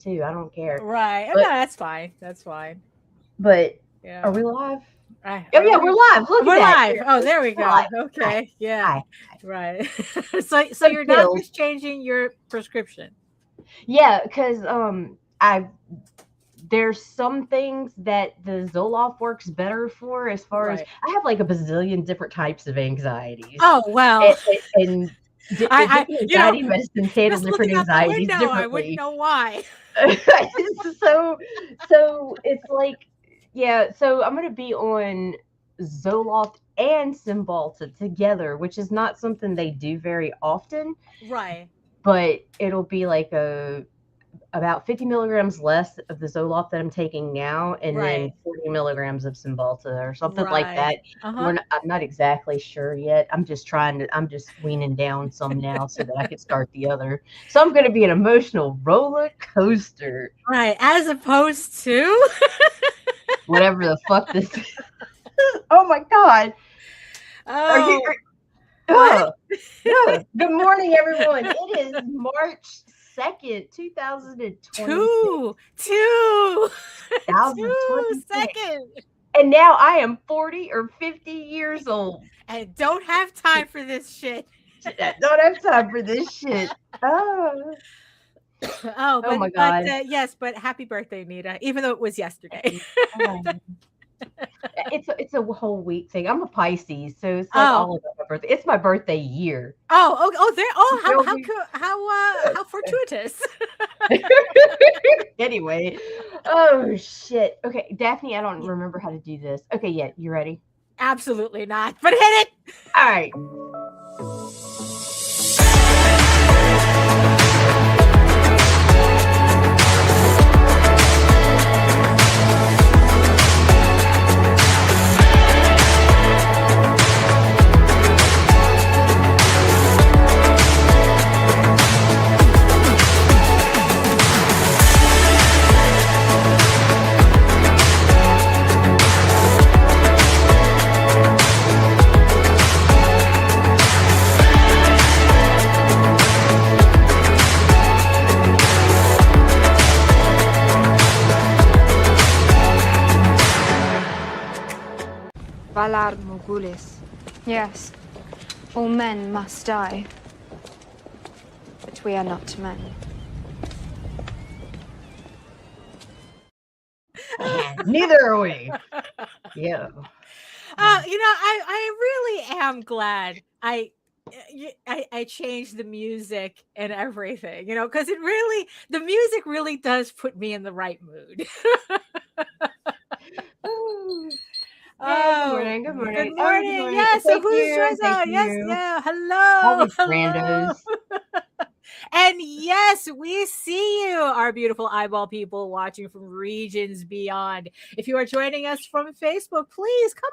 too. I don't care. Right. But No, that's fine. That's fine. but Yeah. are we live? Oh yeah, we're live. Look We're at that. live. Oh, there we We're go. live. Okay. Yeah. Hi. Right. So your doctor's changing your prescription. Yeah, because there's some things that the Zoloft works better for, as far as I have like a bazillion different types of anxieties. Oh well. And different anxiety medicines handle different anxieties differently. I wouldn't know why. so it's like, yeah. So I'm gonna be on Zoloft and Cymbalta together, which is not something they do very often. Right. But it'll be like about 50 milligrams less of the Zoloft that I'm taking now, and then 40 milligrams of Cymbalta or something like that. I'm not exactly sure yet. I'm just weaning down some now so that I can start the other. So I'm going to be an emotional roller coaster. Right. As opposed to whatever the fuck this is. Oh my God. Good morning, everyone. It is March 2nd, 2022. 2022. And now I am 40 or 50 years old. And don't have time for this shit. Don't have time for this shit. Oh, my God. But, yes, but happy birthday, Nita, even though it was yesterday. It's a whole week thing. I'm a Pisces, so it's not all about my birthday. It's my birthday year. How fortuitous. Anyway, oh shit. Okay, Daphne, I don't remember how to do this. Okay, yeah, you ready? Absolutely not. But hit it. All right. Valar Morghulis. Yes, all men must die. But we are not men. Neither are we. Yeah. I really am glad I changed the music and everything, because the music really does put me in the right mood. Good morning. Good morning. Yes. So who's joining us? Yes. Yeah. Hello. All these randos. And yes, we see you, our beautiful eyeball people watching from regions beyond. If you are joining us from Facebook, please come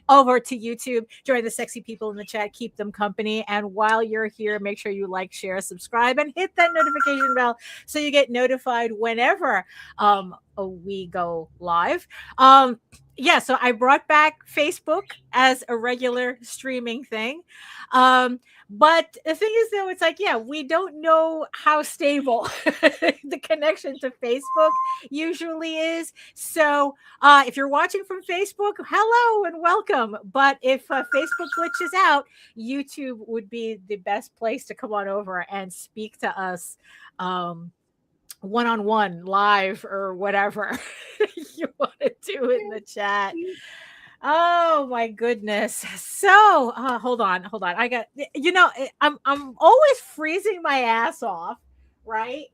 over to YouTube. Join the sexy people in the chat. Keep them company. And while you're here, make sure you like, share, subscribe, and hit that notification bell so you get notified whenever we go live. So I brought back Facebook as a regular streaming thing. But the thing is, though, it's like, we don't know how stable the connection to Facebook usually is. So if you're watching from Facebook, hello and welcome. But if Facebook glitches out, YouTube would be the best place to come on over and speak to us one-on-one, live, or whatever you want to do in the chat. Oh my goodness. So hold on. I got, I'm always freezing my ass off, right?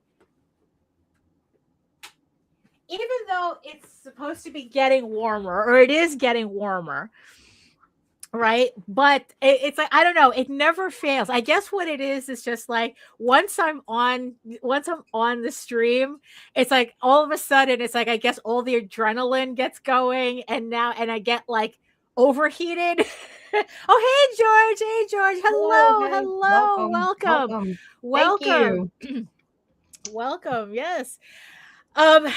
Even though it's supposed to be getting warmer, or it is getting warmer, right? But it's like, I don't know, it never fails. I guess what it is just like once I'm on the stream, it's like all of a sudden it's like, I guess all the adrenaline gets going, and I get like overheated. Oh, hey George. Hello. Welcome. Thank you. Welcome. Yes. So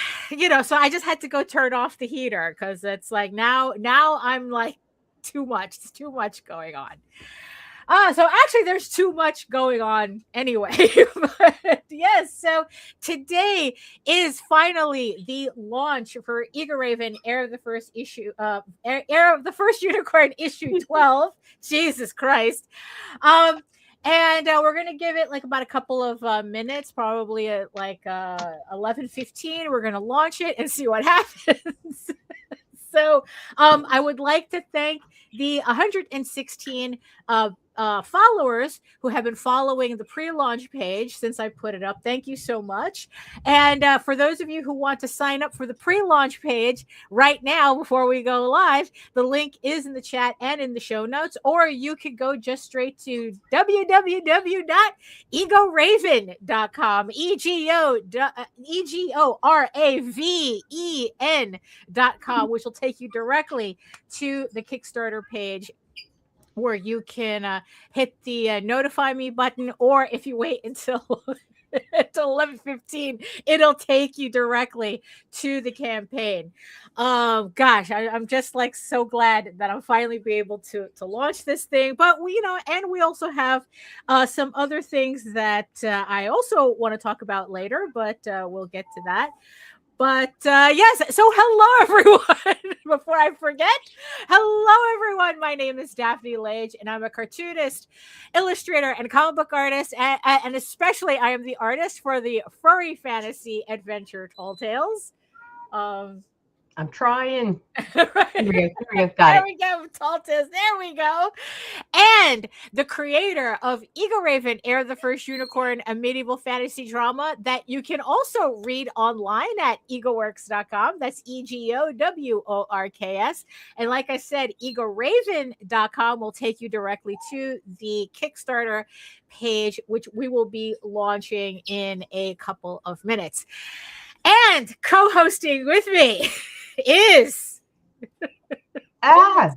I just had to go turn off the heater because it's like now I'm like, it's too much going on. So actually there's too much going on anyway. But yes, so today is finally the launch for EGORAVEN Heir of the First issue, Heir of the First Unicorn issue 12. Jesus Christ. And we're going to give it like about a couple of minutes, probably at like 11:15. We're going to launch it and see what happens. So I would like to thank the 116 followers who have been following the pre-launch page since I put it up. Thank you so much. And for those of you who want to sign up for the pre-launch page right now before we go live, the link is in the chat and in the show notes, or you could go just straight to www.egoraven.com, EGORAVEN.com, which will take you directly to the Kickstarter page, where you can hit the notify me button, or if you wait until 11:15, it'll take you directly to the campaign. Gosh, I'm just like so glad that I'll finally be able to launch this thing. But we, and we also have some other things that I also want to talk about later, but we'll get to that. But yes, so hello everyone. Before I forget, hello everyone. My name is Daphne Lage, and I'm a cartoonist, illustrator, and comic book artist, and especially I am the artist for the furry fantasy adventure Tall Tales. I'm trying. Right. Here we go. There we go. Tall Tales. There we go. And the creator of EGORAVEN, Heir of the First Unicorn, a medieval fantasy drama that you can also read online at egoworks.com. That's EGOWORKS. And like I said, egoraven.com will take you directly to the Kickstarter page, which we will be launching in a couple of minutes. And co-hosting with me is no,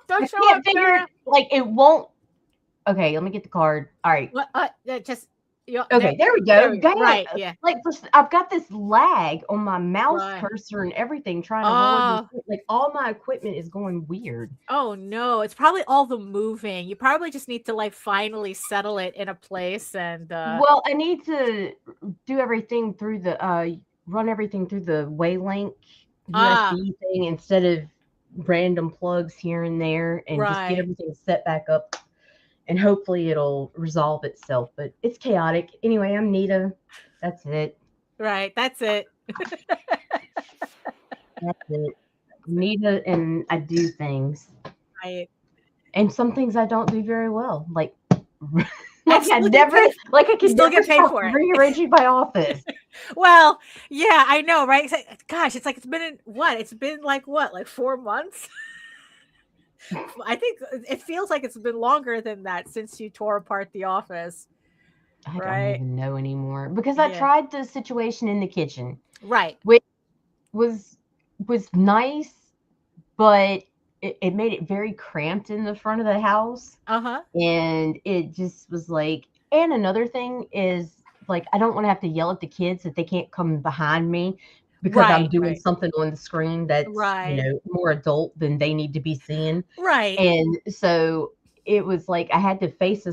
don't show up there. Like it won't. Okay, let me get the card. All right. Just okay, there we go. Right, yeah. Like I've got this lag on my mouse cursor and everything trying to hold this, like all my equipment is going weird. Oh no, it's probably all the moving. You probably just need to like finally settle it in a place. And well, I need to do everything through the run everything through the Waylink USB thing instead of random plugs here and there, and just get everything set back up. And hopefully it'll resolve itself, but it's chaotic. Anyway, I'm Nita. That's it. Right. That's it. That's it. Nita, and I do things. Right. And some things I don't do very well. Like I can still get paid for it. Rearranging my office. Well, yeah, I know, right? It's like, gosh, it's like it's been like 4 months? I think it feels like it's been longer than that since you tore apart the office. I don't even know anymore, because I tried the situation in the kitchen, right, which was nice, but it made it very cramped in the front of the house. And it just was like, and another thing is like, I don't want to have to yell at the kids that they can't come behind me because I'm doing something on the screen that's more adult than they need to be seeing. Right. And so it was like I had to face I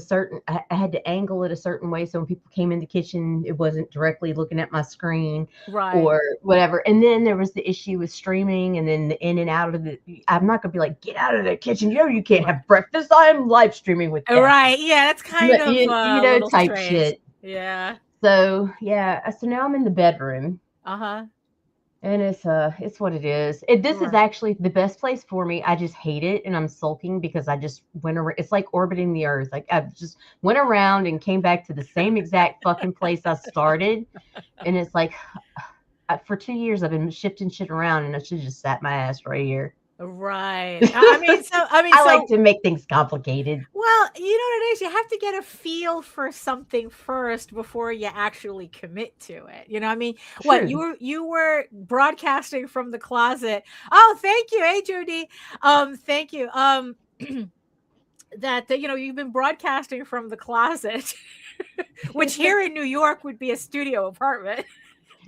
had to angle it a certain way, so when people came in the kitchen, it wasn't directly looking at my screen or whatever. And then there was the issue with streaming, and then the in and out of the. I'm not gonna be like, get out of the kitchen, you can't have breakfast. I'm live streaming with that. Right. Yeah, that's kind of type strange. shit. Yeah. So so now I'm in the bedroom. And it's what it is. This is actually the best place for me. I just hate it, and I'm sulking because I just went around. It's like orbiting the earth. Like I just went around and came back to the same exact fucking place I started. And it's like, for 2 years I've been shifting shit around, and I should just sat my ass right here. Right. I like to make things complicated. Well, you know what it is? You have to get a feel for something first before you actually commit to it. You know what I mean? True. What, you were broadcasting from the closet. Oh, thank you. Hey, Judy. Thank you. That you've been broadcasting from the closet, which here in New York would be a studio apartment.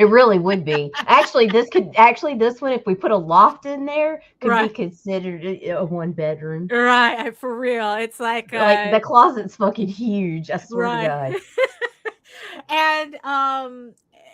It really would be. Actually, this one, if we put a loft in there, could be considered a 1-bedroom. Right, for real. It's like the closet's fucking huge. I swear to God. And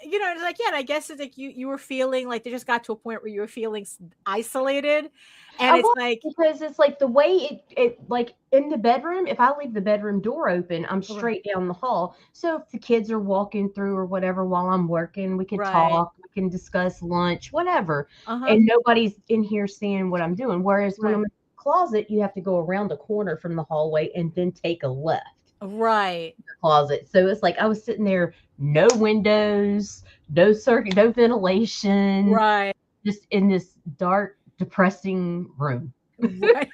it's like, yeah, and I guess it's like you were feeling like they just got to a point where you were feeling isolated. And it's like, because it's like the way it like in the bedroom, if I leave the bedroom door open, I'm straight down the hall. So if the kids are walking through or whatever while I'm working, we can talk, we can discuss lunch, whatever. And nobody's in here seeing what I'm doing. Whereas when I'm in the closet, you have to go around the corner from the hallway and then take a left. Right. The closet. So it's like I was sitting there, no windows, no circuit, no ventilation. Right. Just in this dark, depressing room. Right.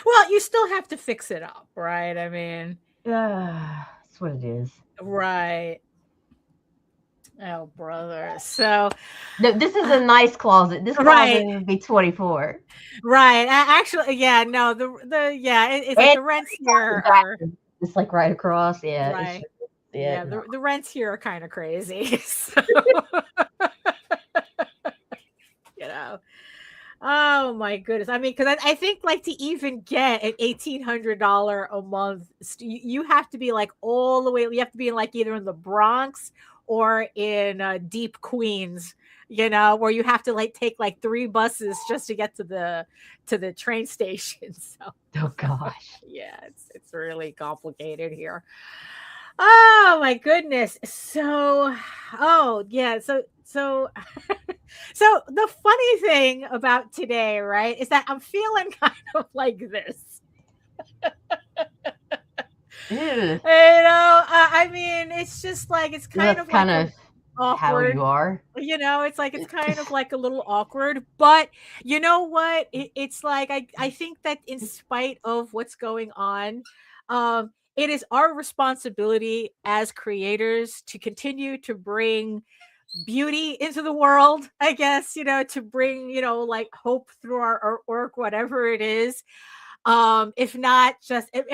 Well, you still have to fix it up, right? I mean, that's what it is. Right. Oh, brother. So no, this is a nice closet. This closet would be 24. Right. Actually, yeah, no, it's like the rents here are it's like right across. Yeah. Right. The rents here are kind of crazy. So. Oh my goodness. I mean, because I think like to even get an $1,800 a month, you have to be like all the way, you have to be in like either in the Bronx or in deep Queens, where you have to like take like 3 buses just to get to the train station. So oh gosh. Yeah, it's really complicated here. Oh my goodness. So so the funny thing about today, right, is that I'm feeling kind of like this. I mean, it's just like it's kind of awkward. How you are. It's like it's kind of like a little awkward, but you know what? It's like I think that in spite of what's going on, it is our responsibility as creators to continue to bring beauty into the world, I guess, to bring, like hope through our artwork, whatever it is. If not just the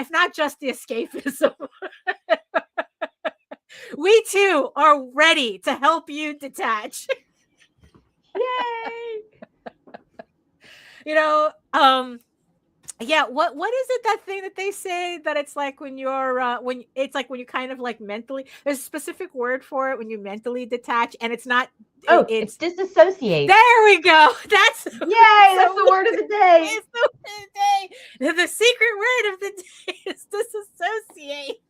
escapism. We too are ready to help you detach. Yay! Yeah, what is it, that thing that they say that it's like when you're when you kind of like mentally, there's a specific word for it when you mentally detach, and it's not it's disassociate. There we go. That's that's the word of the day. It's the word of the day. The secret word of the day is disassociate.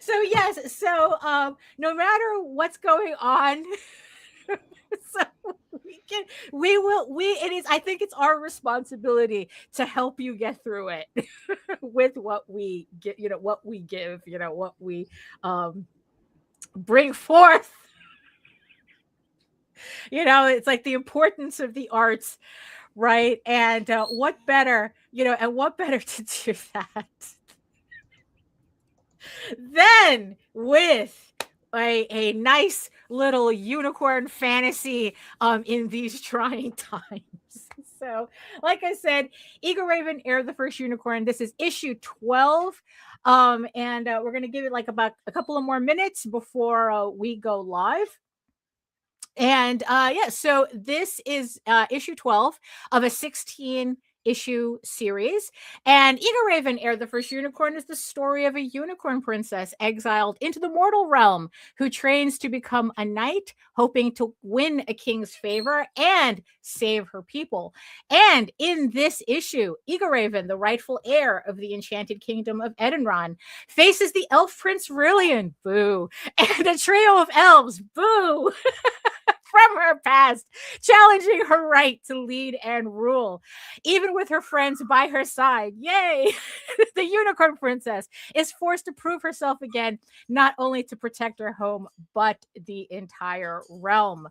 So yes, so no matter what's going on, so I think it's our responsibility to help you get through it with what we get, what we give, what we bring forth. It's like the importance of the arts, right? And what better to do that than with a nice little unicorn fantasy in these trying times. So, like I said, EGORAVEN, Heir the First Unicorn. This is issue 12. And we're going to give it like about a couple of more minutes before we go live. And so this is issue 12 of a 16-issue series. And EGORAVEN, Heir the First Unicorn is the story of a unicorn princess exiled into the mortal realm who trains to become a knight, hoping to win a king's favor and save her people. And in this issue, EGORAVEN, the rightful heir of the enchanted kingdom of Edenron, faces the elf prince Rillian, boo, and a trio of elves, boo, from her past, challenging her right to lead and rule. Even with her friends by her side, yay, the unicorn princess is forced to prove herself again, not only to protect her home, but the entire realm.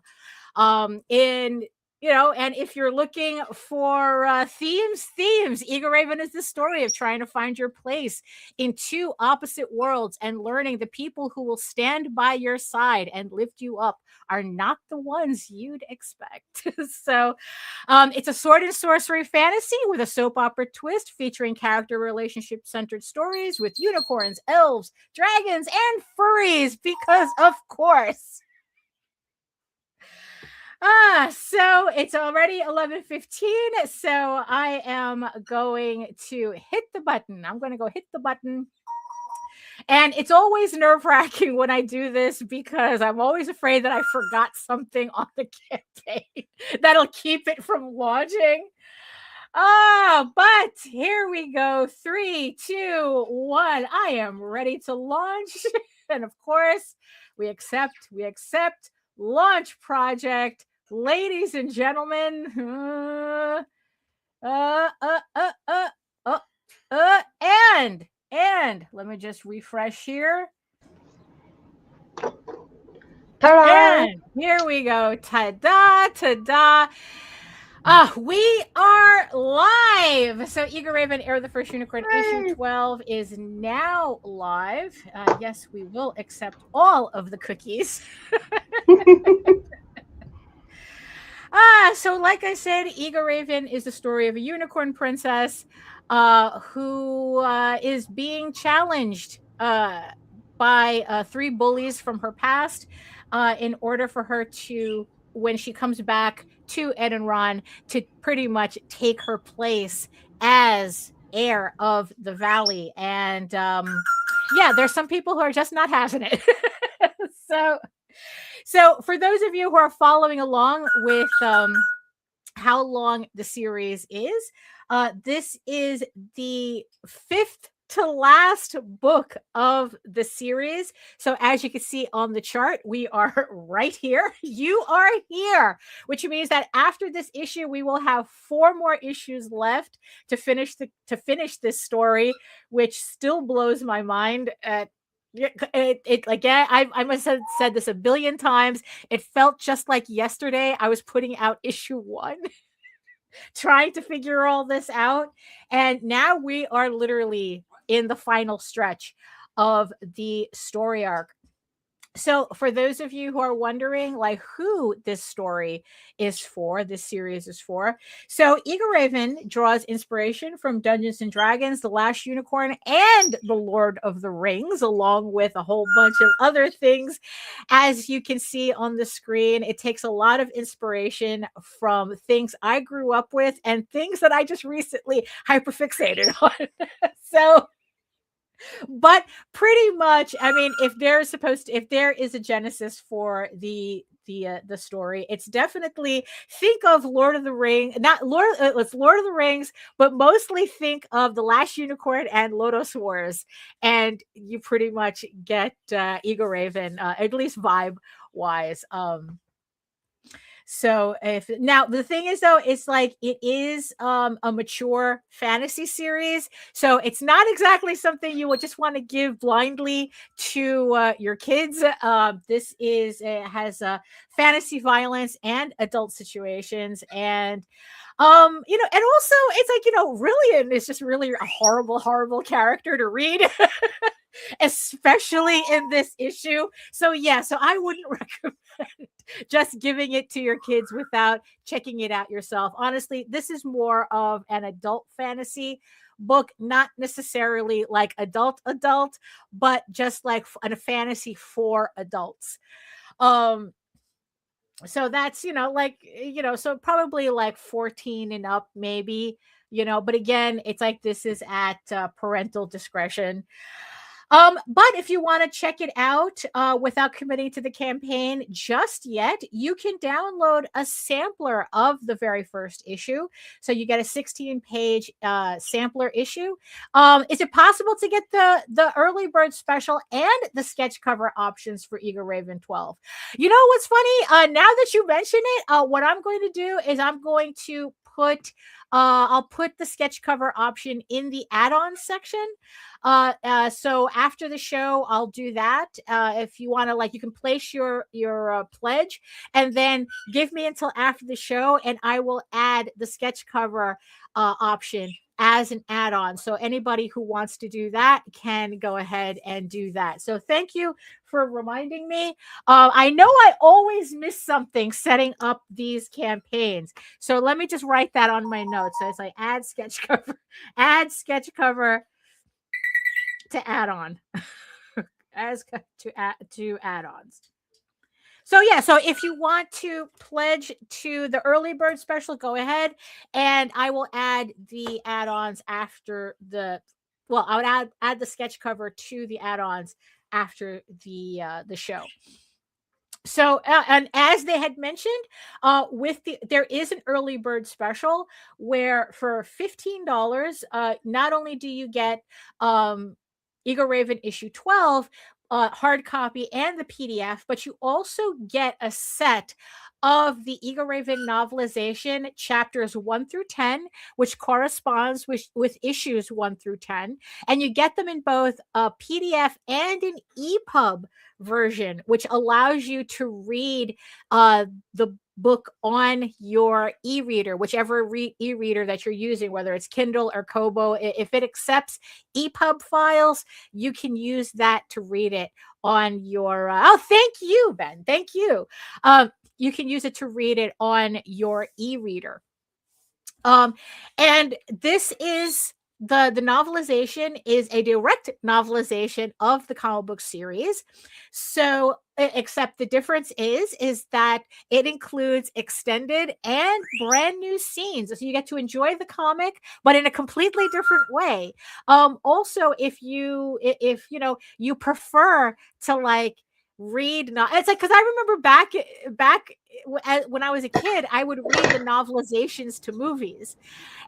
In and if you're looking for themes, EGORAVEN is the story of trying to find your place in two opposite worlds and learning the people who will stand by your side and lift you up are not the ones you'd expect. So it's a sword and sorcery fantasy with a soap opera twist featuring character relationship centered stories with unicorns, elves, dragons, and furries, because of course. So it's already 11:15. So I am going to hit the button. I'm going to go hit the button. And it's always nerve-wracking when I do this because I'm always afraid that I forgot something on the campaign that'll keep it from launching. But here we go. 3, 2, 1. I am ready to launch. And of course, we accept launch project. Ladies and gentlemen, and let me just refresh here. Ta-da! And here we go. Ta-da. We are live. So EGORAVEN, Heir the First Unicorn, issue 12 is now live. Yes, we will accept all of the cookies. So like I said, EGORAVEN is the story of a unicorn princess who is being challenged by 3 bullies from her past in order for her to, when she comes back to Edenron, to pretty much take her place as heir of the valley. And yeah, there's some people who are just not having it. So for those of you who are following along with how long the series is, this is the 5th to last book of the series. So as you can see on the chart, we are right here. You are here, which means that after this issue, we will have 4 more issues left to finish this story, which still blows my mind. Again, I must have said this a billion times. It felt just like yesterday I was putting out issue 1, trying to figure all this out. And now we are literally in the final stretch of the story arc. So for those of you who are wondering like who this story is for, this series is for, so EGORAVEN draws inspiration from Dungeons and Dragons, The Last Unicorn, and The Lord of the Rings, along with a whole bunch of other things. As you can see on the screen, it takes a lot of inspiration from things I grew up with and things that I just recently hyperfixated on. So but pretty much, I mean, if there is a genesis for the story, it's definitely, think of Lord of the Rings, it's Lord of the Rings, but mostly think of The Last Unicorn and Lodoss Wars, and you pretty much get EGORAVEN, at least vibe wise. So now the thing is though, it's like it is a mature fantasy series, so it's not exactly something you would just want to give blindly to your kids. This has fantasy violence and adult situations, and and also it's like, Rillian is just really a horrible character to read. Especially in this issue. So yeah, so I wouldn't recommend just giving it to your kids without checking it out yourself. Honestly, this is more of an adult fantasy book, not necessarily like adult, but just like a fantasy for adults. So that's, so probably like 14 and up, maybe, but again, it's like this is at parental discretion. But if you want to check it out without committing to the campaign just yet, you can download a sampler of the very first issue. So you get a 16-page sampler issue. Is it possible to get the early bird special and the sketch cover options for EGORAVEN 12? You know what's funny? Now that you mention it, what I'm going to do is I'm going to put I'll put the sketch cover option in the add-on section. So after the show, I'll do that. If you want to, like, you can place your pledge and then give me until after the show, and I will add the sketch cover option as an add-on. So anybody who wants to do that can go ahead and do that. So thank you for reminding me. I know I always miss something setting up these campaigns. So let me just write that on my notes. So it's like add sketch cover to add-on as to add-ons. So yeah, so if you want to pledge to the early bird special, go ahead, and I will add the add-ons after the. Well, I would add the sketch cover to the add-ons after the show. So and as they had mentioned, there is an early bird special where for $15, not only do you get EGORAVEN issue 12. Hard copy and the PDF, but you also get a set of the EGORAVEN novelization chapters 1 through 10, which corresponds with issues 1 through 10. And you get them in both a PDF and an EPUB version, which allows you to read the book on your e-reader, whichever e-reader that you're using, whether it's Kindle or Kobo. If it accepts EPUB files, you can use that to read it on your thank you, Ben. Thank you. You can use it to read it on your e-reader. And this is the novelization is a direct novelization of the comic book series. So except the difference is that it includes extended and brand new scenes. So you get to enjoy the comic, but in a completely different way. Also, if you you prefer to like read, it's like, because I remember back when I was a kid, I would read the novelizations to movies,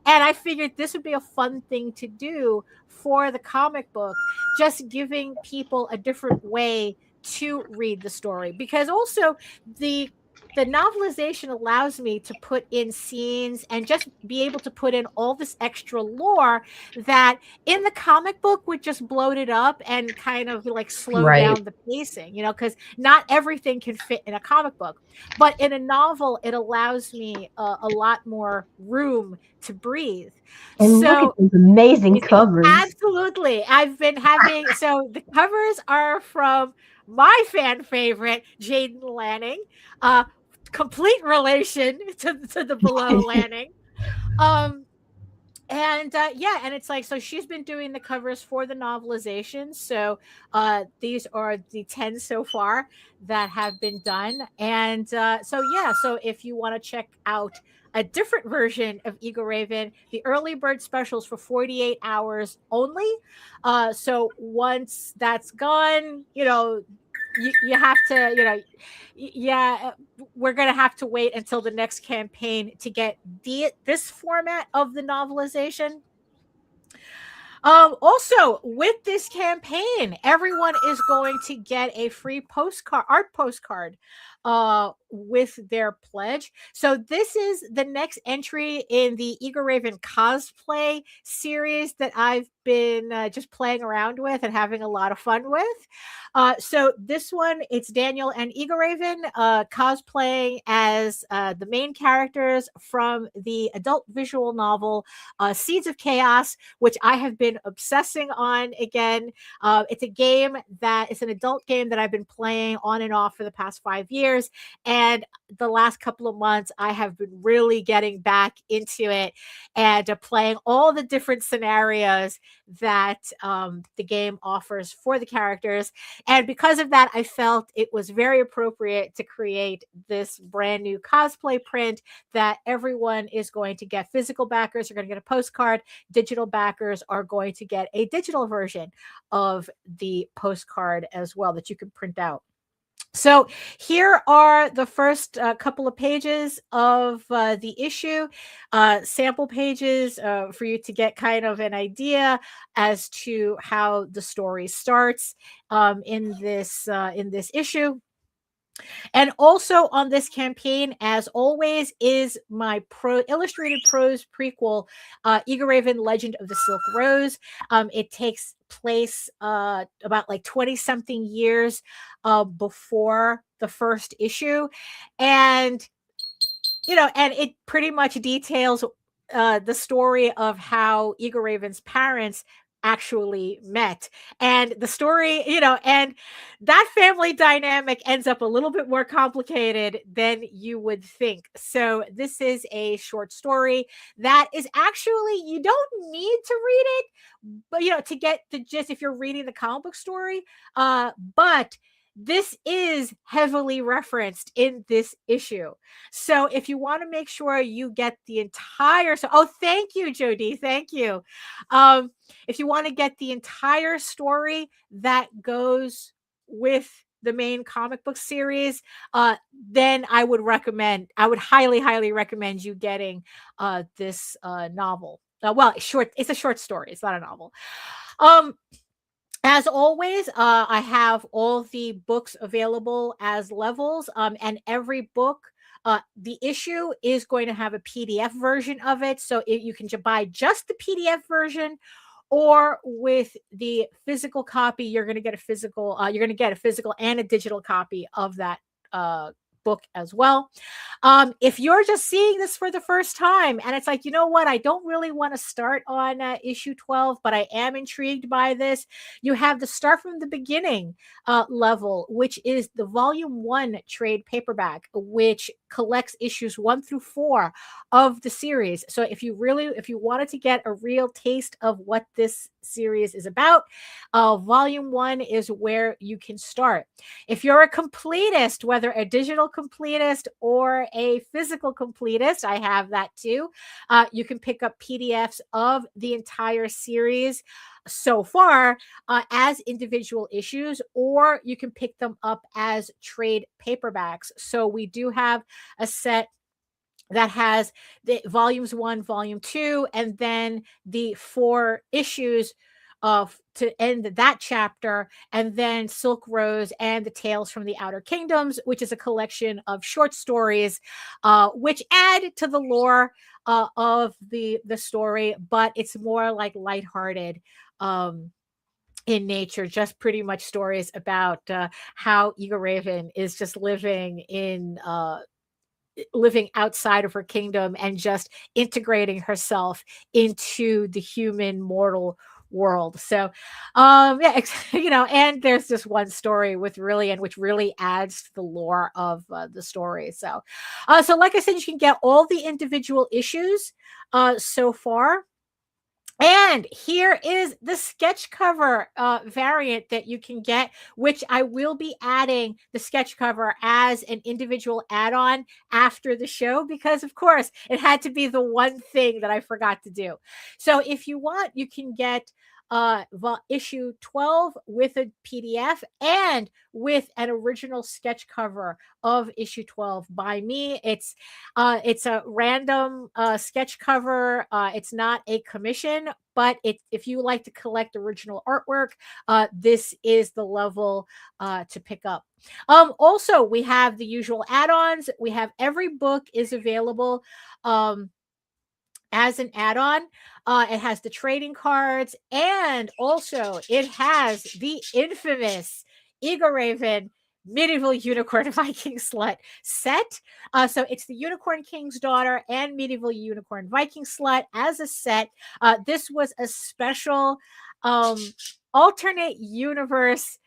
and I figured this would be a fun thing to do for the comic book, just giving people a different way to read the story. Because also the novelization allows me to put in scenes and just be able to put in all this extra lore that in the comic book would just bloat it up and kind of like slow down the pacing, because not everything can fit in a comic book. But in a novel, it allows me a lot more room to breathe. And so, look at these amazing covers. Absolutely. I've been having, so the covers are from my fan favorite, Jaden Lanning, complete relation to the Below Lanning. And it's like, so she's been doing the covers for the novelization. So these are the 10 so far that have been done. And so if you want to check out a different version of EGORAVEN, the early bird specials for 48 hours only. So once that's gone, you have to, we're going to have to wait until the next campaign to get this format of the novelization. Also, with this campaign, everyone is going to get a free art postcard with their pledge. So this is the next entry in the EGORAVEN cosplay series that I've been just playing around with and having a lot of fun with. So this one, it's Daniel and EGORAVEN cosplaying as the main characters from the adult visual novel Seeds of Chaos, which I have been obsessing on again. It's a game it's an adult game that I've been playing on and off for the past 5 years. And the last couple of months, I have been really getting back into it and playing all the different scenarios that the game offers for the characters. And because of that, I felt it was very appropriate to create this brand new cosplay print that everyone is going to get. Physical backers are going to get a postcard. Digital backers are going to get a digital version of the postcard as well that you can print out. So here are the first couple of pages of the issue, sample pages for you to get kind of an idea as to how the story starts in this issue. And also on this campaign, as always, is my illustrated prose prequel, EGORAVEN Legend of the Silk Rose. It takes place about like 20-something years before the first issue. And, and it pretty much details the story of how EGORAVEN's parents actually met, and the story, and that family dynamic ends up a little bit more complicated than you would think. So this is a short story that is actually, you don't need to read it, but to get the gist if you're reading the comic book story, but this is heavily referenced in this issue. So if you want to make sure you get the entire, thank you, Jody. Thank you. If you want to get the entire story that goes with the main comic book series, then I would highly, highly recommend you getting this novel. It's a short story. It's not a novel. As always, I have all the books available as levels, and every book, the issue is going to have a PDF version of it. So you can buy just the PDF version, or with the physical copy, you're going to get a physical and a digital copy of that book as well. If you're just seeing this for the first time and it's like, you know what, I don't really want to start on issue 12, but I am intrigued by this, you have the Start from the Beginning level, which is the volume 1 trade paperback, which collects issues 1 through 4 of the series. So if you wanted to get a real taste of what this series is about, volume 1 is where you can start. If you're a completist, whether a digital completist or a physical completist, I have that too, you can pick up PDFs of the entire series so far as individual issues, or you can pick them up as trade paperbacks. So we do have a set that has the volumes 1, volume 2, and then the 4 issues to end that chapter, and then Silk Rose and the Tales from the Outer Kingdoms, which is a collection of short stories which add to the lore of the story, but it's more like lighthearted in nature, just pretty much stories about how EGORAVEN is just living outside of her kingdom and just integrating herself into the human mortal world. So and there's this one story which really adds to the lore of the story. So like I said, you can get all the individual issues so far. And here is the sketch cover variant that you can get, which I will be adding the sketch cover as an individual add-on after the show, because of course it had to be the one thing that I forgot to do. So if you want, you can get issue 12 with a PDF and with an original sketch cover of issue 12 by me. It's a random sketch cover. It's not a commission, but if you like to collect original artwork, this is the level to pick up. Also, we have the usual add-ons. We have every book is available as an add-on. It has the trading cards, and also it has the infamous EGORAVEN Medieval Unicorn Viking Slut set. So it's the Unicorn King's Daughter and Medieval Unicorn Viking Slut as a set. This was a special alternate universe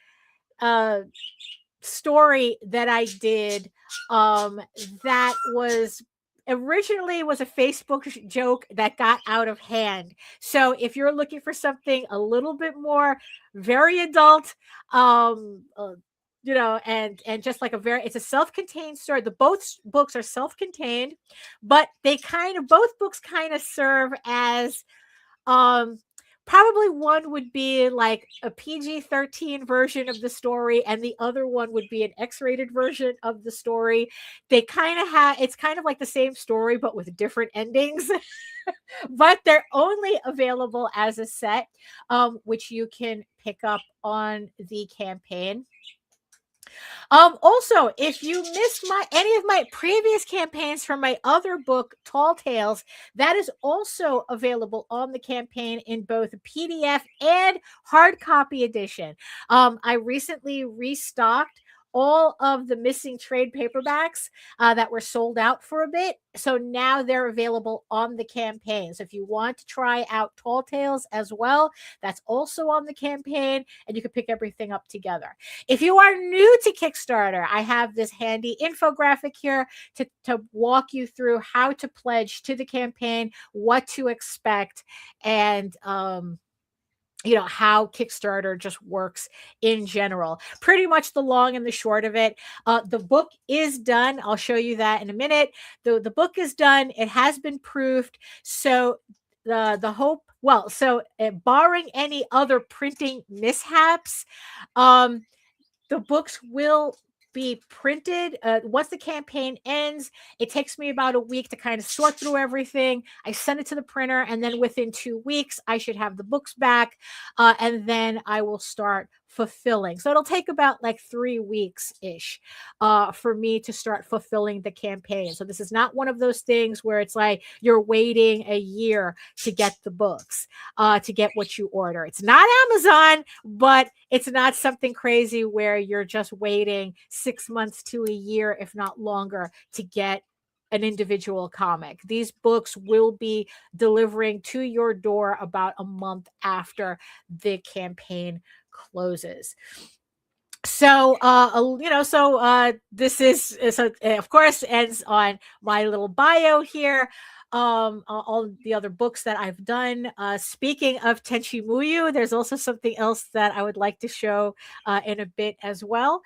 story that I did that was originally was a Facebook joke that got out of hand. So if you're looking for something a little bit more very adult, and just like it's a self-contained story. Both books are self-contained, but both books kind of serve as probably one would be like a PG-13 version of the story, and the other one would be an X-rated version of the story. They kind of it's kind of like the same story, but with different endings. But they're only available as a set, which you can pick up on the campaign. Also, if you missed any of my previous campaigns from my other book, Tall Tales, that is also available on the campaign in both PDF and hard copy edition. I recently restocked all of the missing trade paperbacks that were sold out for a bit. So now they're available on the campaign. So if you want to try out Tall Tales as well, that's also on the campaign, and you can pick everything up together. If you are new to Kickstarter, I have this handy infographic here to walk you through how to pledge to the campaign, what to expect, and how Kickstarter just works in general. Pretty much the long and the short of it. The book is done. I'll show you that in a minute. The book is done. It has been proofed. So the hope, barring any other printing mishaps, the books will be printed. Once the campaign ends, it takes me about a week to kind of sort through everything. I send it to the printer, and then within 2 weeks, I should have the books back, and then I will start fulfilling. So it'll take about like 3 weeks-ish for me to start fulfilling the campaign. So this is not one of those things where it's like you're waiting a year to get the books, to get what you order. It's not Amazon, but it's not something crazy where you're just waiting 6 months to a year, if not longer, to get an individual comic. These books will be delivering to your door about a month after the campaign closes. So, this is of course ends on my little bio here. All the other books that I've done. Speaking of Tenchi Muyo, there's also something else that I would like to show in a bit as well.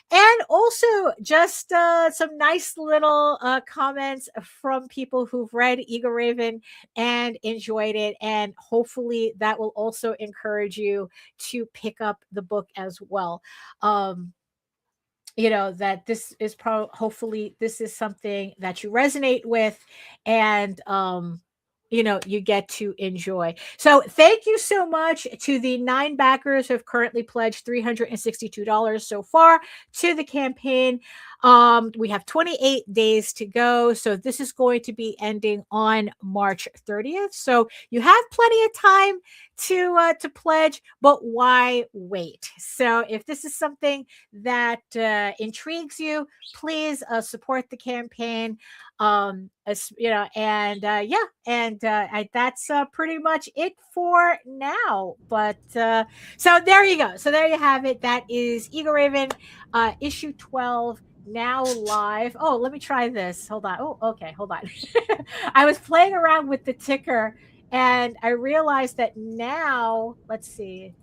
And also just some nice little comments from people who've read EGORAVEN and enjoyed it. And hopefully that will also encourage you to pick up the book as well. That this is hopefully this is something that you resonate with, and you get to enjoy. So thank you so much to the 9 backers who have currently pledged $362 so far to the campaign. We have 28 days to go. So this is going to be ending on March 30th. So you have plenty of time to pledge, but why wait? So if this is something that intrigues you, please support the campaign. That's pretty much it for now. But so there you go. So there you have it. That is EGORAVEN issue 12. Now live. Oh, let me try this. Hold on. Oh, okay. Hold on. I was playing around with the ticker, and I realized that now, let's see,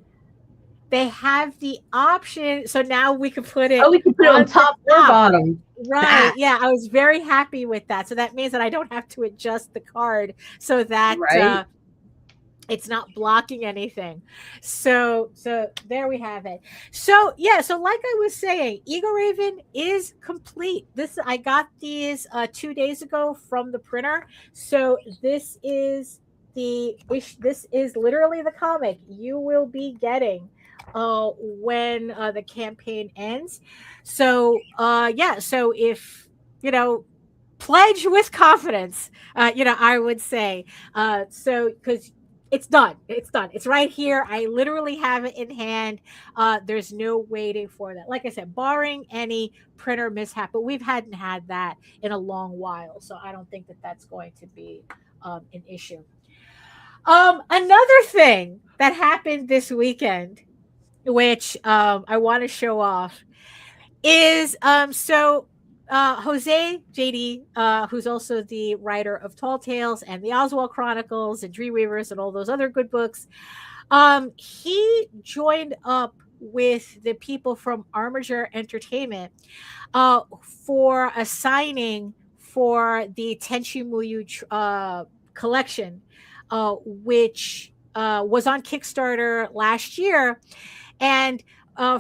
they have the option. So now we can put it. Oh, we can put it on top or bottom. Right. Yeah. I was very happy with that. So that means that I don't have to adjust the card so that it's not blocking anything. So there we have it. So yeah, so like I was saying, EGORAVEN is complete. I got these 2 days ago from the printer. So this is literally the comic you will be getting when the campaign ends. So so if pledge with confidence, I would say, because it's done. It's right here. I literally have it in hand. There's no waiting for that. Like I said, barring any printer mishap, but we hadn't had that in a long while. So I don't think that that's going to be an issue. Another thing that happened this weekend, which I want to show off, is Jose JD, who's also the writer of Tall Tales and the Oswald Chronicles and Dreamweavers and all those other good books, he joined up with the people from Armiger Entertainment for a signing for the Tenchi Muyo collection, which was on Kickstarter last year. And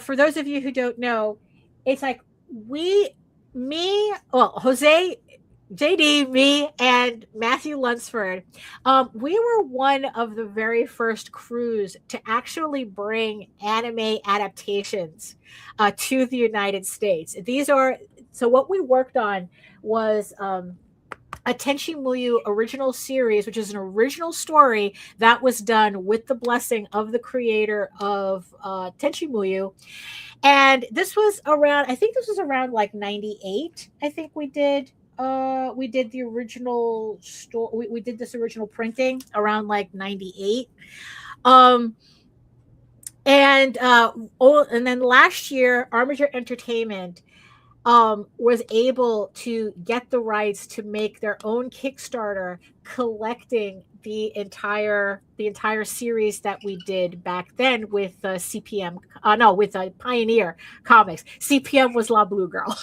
for those of you who don't know, it's like Jose JD, me, and Matthew Lunsford, we were one of the very first crews to actually bring anime adaptations to the United States. So what we worked on was a Tenchi Muyo original series, which is an original story that was done with the blessing of the creator of Tenchi Muyo. And this was around, I think this was around like 98. I think we did the original story. We did this original printing around like 98. And then last year, Armature Entertainment was able to get the rights to make their own Kickstarter collecting the entire series that we did back then with CPM. With Pioneer Comics. CPM was La Blue Girl.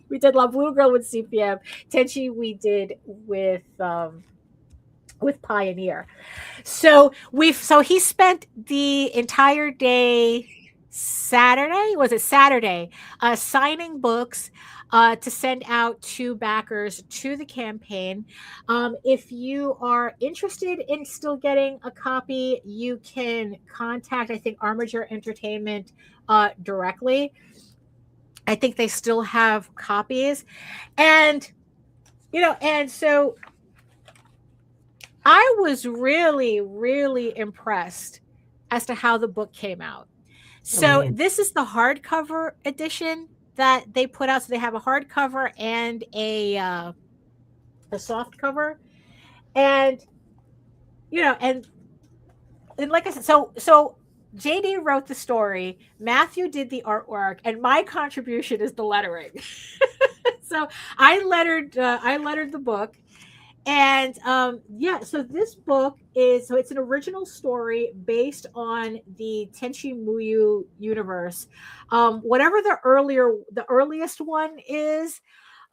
We did La Blue Girl with CPM. Tenchi we did with Pioneer. So he spent the entire day Saturday, signing books to send out to backers to the campaign. If you are interested in still getting a copy, you can contact, I think, Armature Entertainment directly. I think they still have copies. And so I was really, really impressed as to how the book came out. So this is the hardcover edition that they put out. So they have a hardcover and a soft cover, and and like I said, so JD wrote the story, Matthew did the artwork, and my contribution is the lettering. So I lettered the book. And so this book it's an original story based on the Tenchi Muyo universe. Whatever the earliest one is,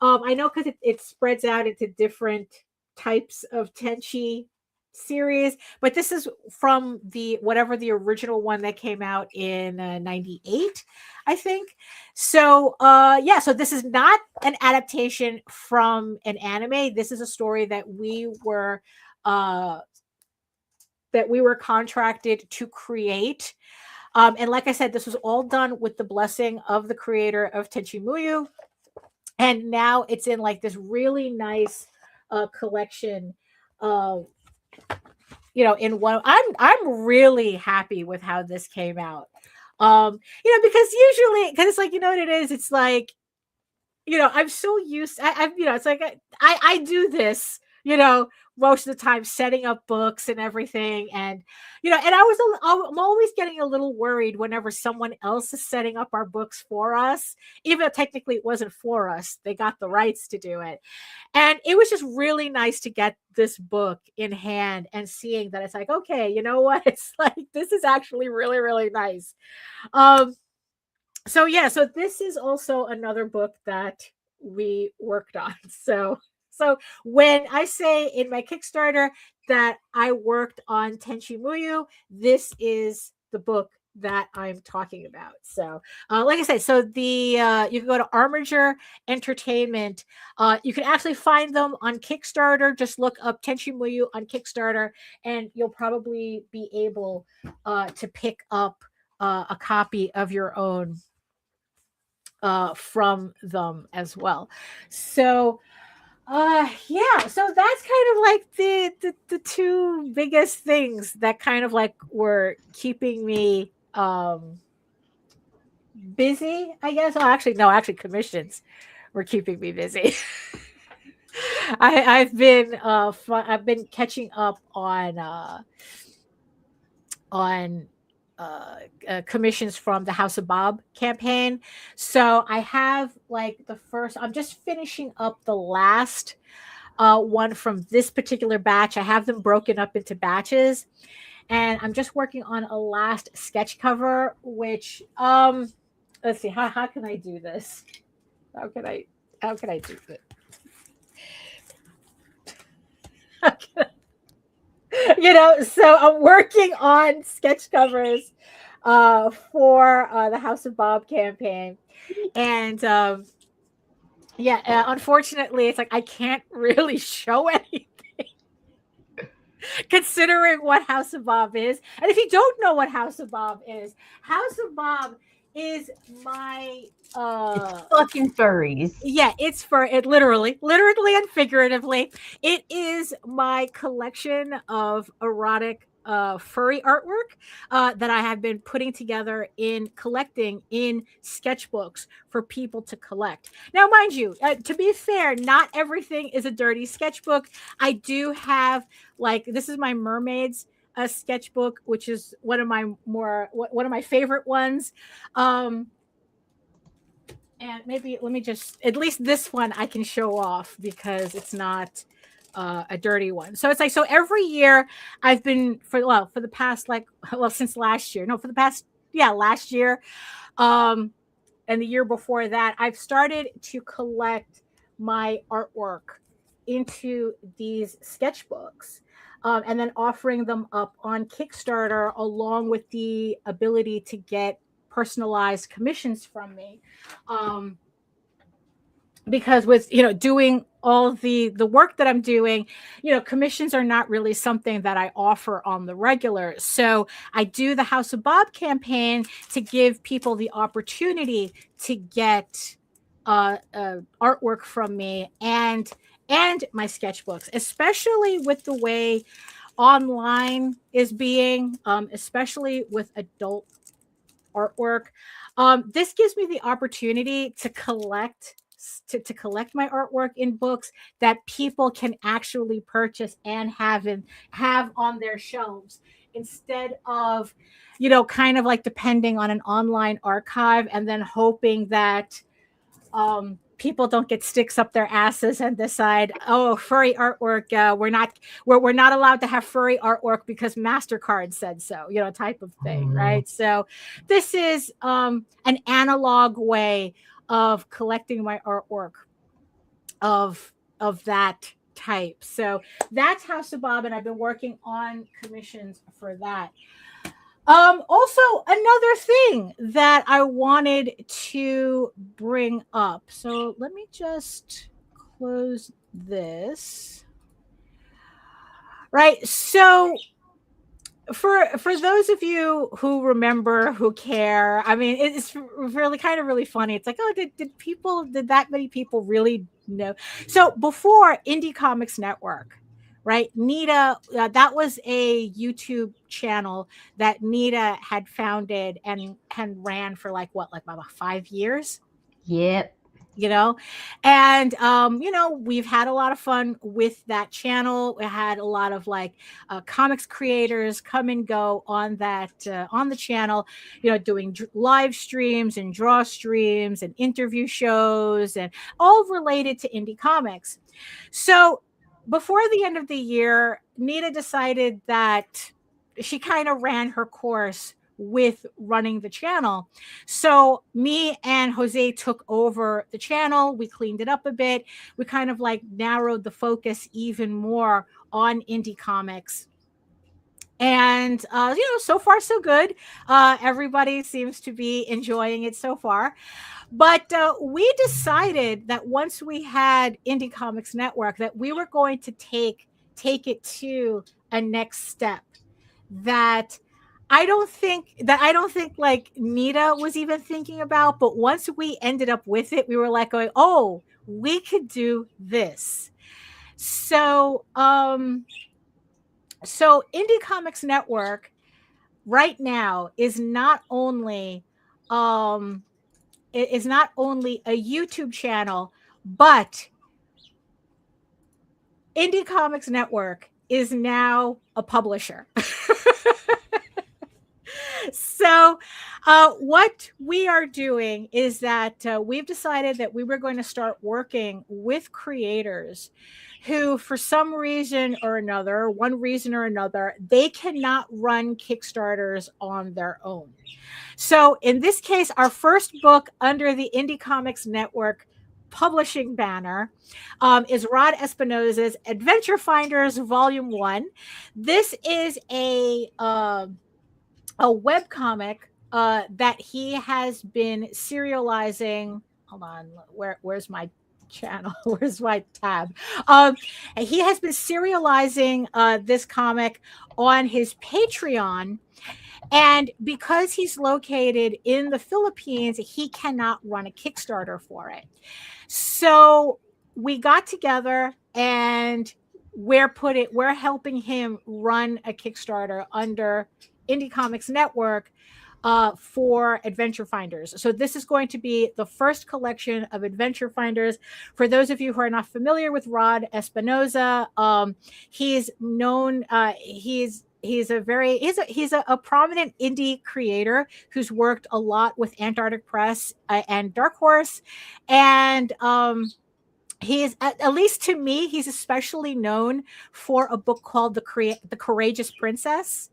I know because it spreads out into different types of Tenchi series, but this is from whatever the original one that came out in 98, I think. So so this is not an adaptation from an anime. This is a story that we were contracted to create, and like I said, this was all done with the blessing of the creator of Tenchi Muyo, and now it's in like this really nice collection of in one. I'm really happy with how this came out. Because it's like, what it is, it's like, I'm so used, it's like I do this, most of the time, setting up books and everything, and and I'm always getting a little worried whenever someone else is setting up our books for us, even though technically it wasn't for us. They got the rights to do it, and it was just really nice to get this book in hand and seeing that it's like, okay, you know what, it's like, this is actually really, really nice. So this is also another book that we worked on. So when I say in my Kickstarter that I worked on Tenchi Muyo, this is the book that I'm talking about. So like I said, so the you can go to Armature Entertainment. You can actually find them on Kickstarter. Just look up Tenchi Muyo on Kickstarter, and you'll probably be able to pick up a copy of your own from them as well. So so that's kind of like the two biggest things that kind of like were keeping me busy, I guess. Actually commissions were keeping me busy. I've been catching up on commissions from the House of Bob campaign. So I have like I'm just finishing up the last one from this particular batch. I have them broken up into batches, and I'm just working on a last sketch cover, which let's see, how can I do this? How can I do this? So I'm working on sketch covers for the House of Bob campaign, and Yeah, unfortunately, it's like I can't really show anything considering what House of Bob is. And if you don't know what House of Bob is is my it's fucking furries. Yeah, it's for it literally and figuratively. It is my collection of erotic furry artwork that I have been putting together in collecting in sketchbooks for people to collect. Now, mind you, to be fair, not everything is a dirty sketchbook. I do have, like, this is my mermaids sketchbook, which is one of my favorite ones. And maybe let me just, at least this one I can show off because it's not a dirty one. So it's like, so every year I've been for the past, since last year, last year. And the year before that, I've started to collect my artwork into these sketchbooks. And then offering them up on Kickstarter, along with the ability to get personalized commissions from me, because with doing all the work that I'm doing, commissions are not really something that I offer on the regular. So I do the House of Bob campaign to give people the opportunity to get artwork from me and my sketchbooks, especially with the way online is being, especially with adult artwork. This gives me the opportunity to collect my artwork in books that people can actually purchase and have on their shelves, instead of kind of like depending on an online archive and then hoping that people don't get sticks up their asses and decide, oh, furry artwork, we're not allowed to have furry artwork because MasterCard said so, type of thing, right? So this is an analog way of collecting my artwork of that type. So that's House of Bob, and I've been working on commissions for that. Also, another thing that I wanted to bring up. So let me just close this. Right. So for those of you who remember, who care, I mean, it's really kind of really funny. It's like, oh, did that many people really know? So before Indie Comics Network, right? Nita, that was a YouTube channel that Nita had founded and ran for about 5 years. Yep. And we've had a lot of fun with that channel. We had a lot of comics creators come and go on that on the channel, doing live streams and draw streams and interview shows, and all related to indie comics. So before the end of the year, Nita decided that she kind of ran her course with running the channel. So me and Jose took over the channel. We cleaned it up a bit. We kind of narrowed the focus even more on indie comics. And, so far so good. Everybody seems to be enjoying it so far. But we decided that once we had Indie Comics Network, that we were going to take it to a next step that I don't think Nita was even thinking about. But once we ended up with it, we were going, oh, we could do this. So, so Indie Comics Network right now is not only a YouTube channel, but Indie Comics Network is now a publisher. So what we are doing is that we've decided that we were going to start working with creators who, for some reason or another, they cannot run Kickstarters on their own. So in this case, our first book under the Indie Comics Network publishing banner is Rod Espinosa's Adventure Finders Volume 1. This is a webcomic that he has been serializing. Hold on, where's my channel. Where's my tab? He has been serializing this comic on his Patreon. And because he's located in the Philippines, he cannot run a Kickstarter for it. So we got together and we're helping him run a Kickstarter under Indie Comics Network for Adventure Finders. So this is going to be the first collection of Adventure Finders. For those of you who are not familiar with Rod Espinoza, he's known. He's a prominent indie creator who's worked a lot with Antarctic Press and Dark Horse, and he is, at least to me, he's especially known for a book called The Courageous Princess.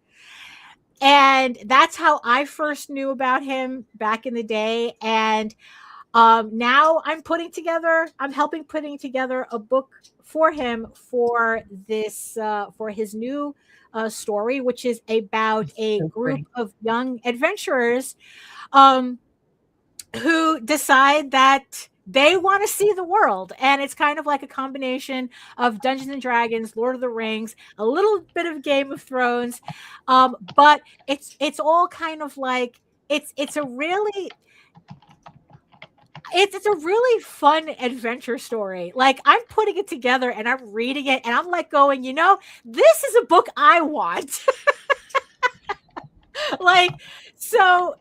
And that's how I first knew about him back in the day. And now I'm helping putting together a book for him for this, for his new story, which is about a group of young adventurers who decide that they want to see the world. And it's kind of like a combination of Dungeons and Dragons, Lord of the Rings, a little bit of Game of Thrones. But it's all kind of like, it's a really fun adventure story. Like, I'm putting it together and I'm reading it and I'm like going, this is a book I want. So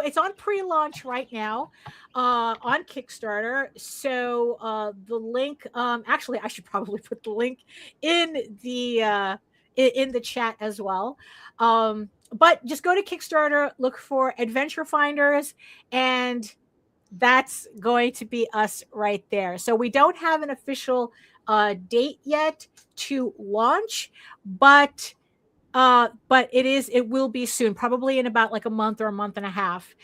it's on pre-launch right now on Kickstarter. So the link, actually, I should probably put the link in the chat as well. But just go to Kickstarter, look for Adventure Finders, and that's going to be us right there. So we don't have an official date yet to launch, but it will be soon, probably in about like a month or a month and a half.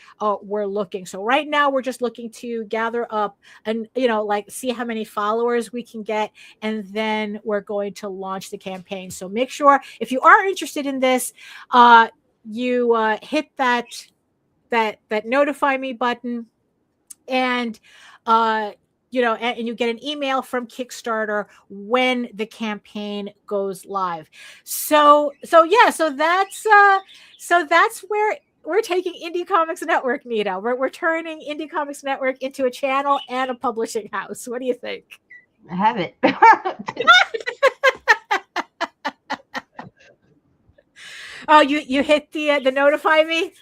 We're looking. So right now we're just looking to gather up and see how many followers we can get, and then we're going to launch the campaign. So make sure, if you are interested in this, you hit that notify me button, and and you get an email from Kickstarter when the campaign goes live. So that's where we're taking Indie Comics Network, Nita. We're turning Indie Comics Network into a channel and a publishing house. What do you think? I have it. Oh, you hit the notify me?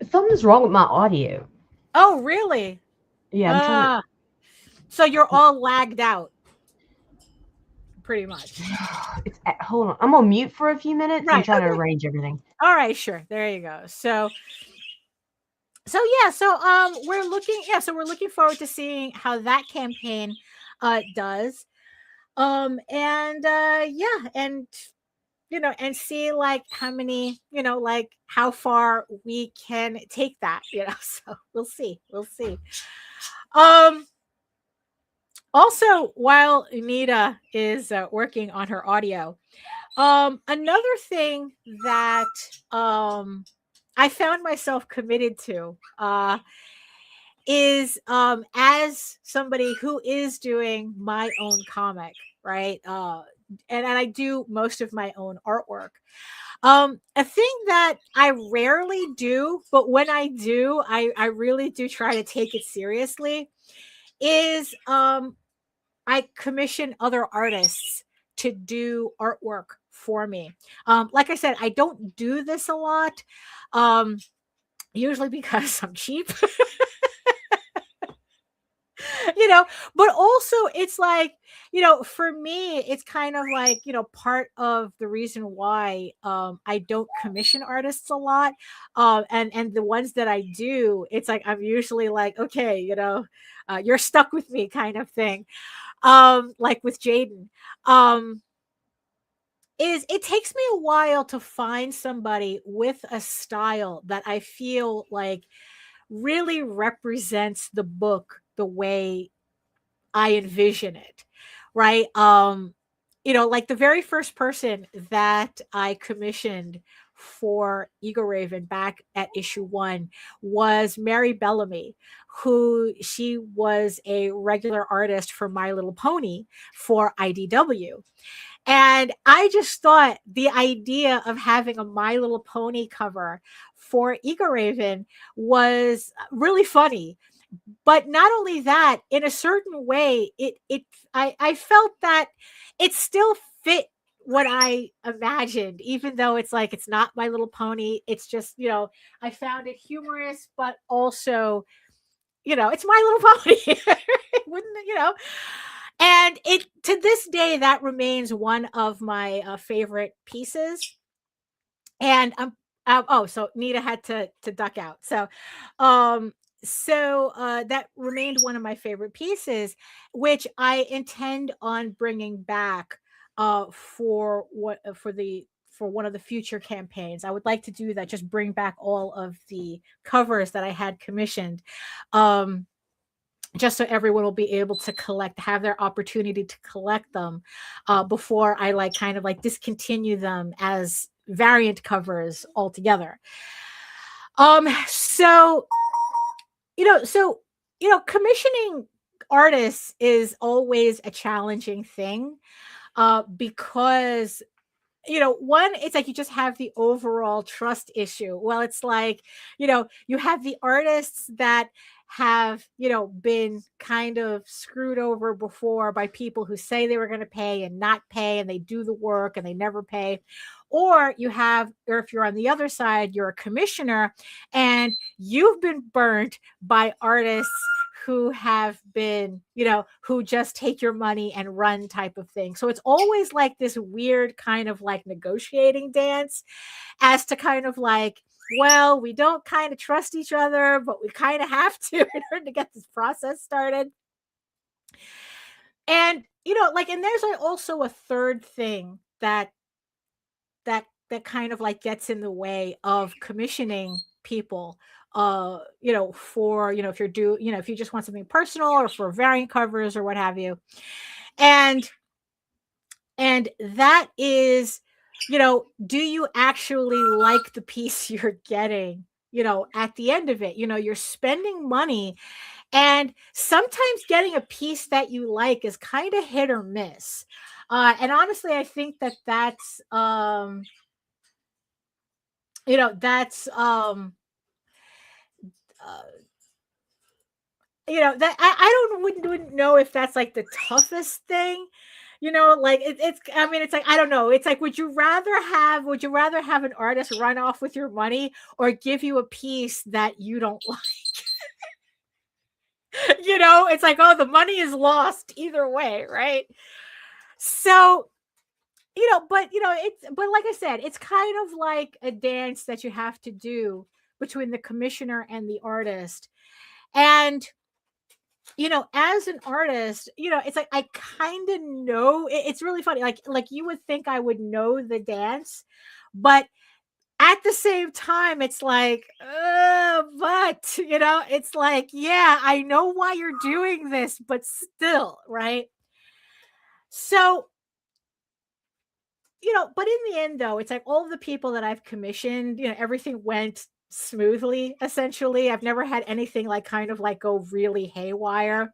Something's wrong with my audio. Oh, really? Yeah, I'm trying to... So you're all lagged out, pretty much. Hold on. I'm on mute for a few minutes. Right. I'm trying to arrange everything. All right, sure. There you go. So we're looking forward to seeing how that campaign does. And see like how many, like how far we can take that, so we'll see. Also, while Nita is working on her audio, another thing that I found myself committed to is as somebody who is doing my own comic, right? And I do most of my own artwork. A thing that I rarely do, but when I do, I really do try to take it seriously, is I commission other artists to do artwork for me. Like I said, I don't do this a lot, usually because I'm cheap. But also it's like, for me, it's kind of like, part of the reason why I don't commission artists a lot. And the ones that I do, it's like, I'm usually like, okay, you're stuck with me kind of thing. Like with Jaden, it takes me a while to find somebody with a style that I feel like really represents the book the way I envision it, right? like the very first person that I commissioned for EGORAVEN back at issue 1 was Mary Bellamy, who she was a regular artist for My Little Pony for IDW. And I just thought the idea of having a My Little Pony cover for EGORAVEN was really funny. But not only that, in a certain way, I felt that it still fit what I imagined, even though it's like, it's not My Little Pony. It's just, I found it humorous, but also, it's My Little Pony. Wouldn't it, and it, to this day, that remains one of my favorite pieces. And so Nita had to duck out. So, that remained one of my favorite pieces, which I intend on bringing back for one of the future campaigns. I would like to do that, just bring back all of the covers that I had commissioned, just so everyone will be able to have their opportunity to collect them before I kind of discontinue them as variant covers altogether. Commissioning artists is always a challenging thing because, one, it's like you just have the overall trust issue. Well, it's like, you have the artists that have, been kind of screwed over before by people who say they were going to pay and not pay, and they do the work and they never pay. Or if you're on the other side, you're a commissioner and you've been burnt by artists who have been, who just take your money and run type of thing. So it's always like this weird kind of negotiating dance as to kind of well, we don't kind of trust each other, but we kind of have to in order to get this process started. And, and there's also a third thing that kind of gets in the way of commissioning people, for, if you're if you just want something personal or for variant covers or what have you. And that is, do you actually like the piece you're getting, at the end of it? You're spending money, and sometimes getting a piece that you like is kind of hit or miss. And honestly, I think that's that I wouldn't know if that's the toughest thing, it's I don't know. It's would you rather have an artist run off with your money or give you a piece that you don't like? It's oh, the money is lost either way, right? So, but like I said, it's kind of like a dance that you have to do between the commissioner and the artist. And, as an artist, it's I kind of know, it's really funny. Like you would think I would know the dance, but at the same time, it's but, it's yeah, I know why you're doing this, but still, right? So, but in the end, though, it's all the people that I've commissioned, everything went smoothly, essentially. I've never had anything kind of go really haywire.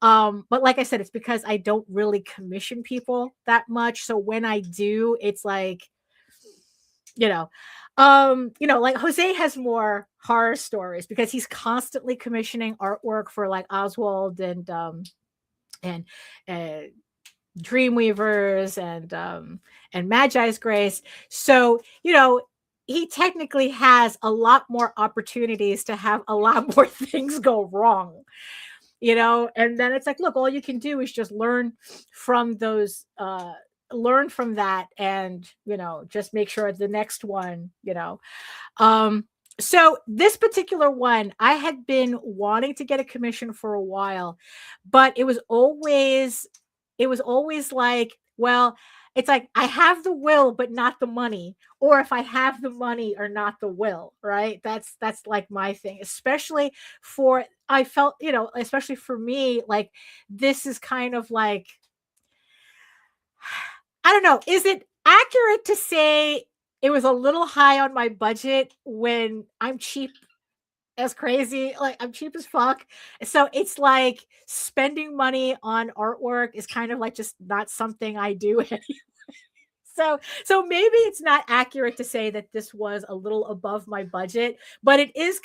But like I said, it's because I don't really commission people that much. So when I do, it's Jose has more horror stories because he's constantly commissioning artwork for Oswald and Dreamweavers and Magi's Grace. So, he technically has a lot more opportunities to have a lot more things go wrong, and then it's look, all you can do is just learn from those, learn from that, and, just make sure the next one, so this particular one, I had been wanting to get a commission for a while, but it was always well, it's I have the will, but not the money. Or if I have the money or not the will, right? That's my thing, especially for, I felt, especially for me, this is kind of I don't know. Is it accurate to say it was a little high on my budget when I'm cheap as crazy? Like, I'm cheap as fuck. So it's like spending money on artwork is kind of like just not something I do anyway. So maybe it's not accurate to say that this was a little above my budget, but it is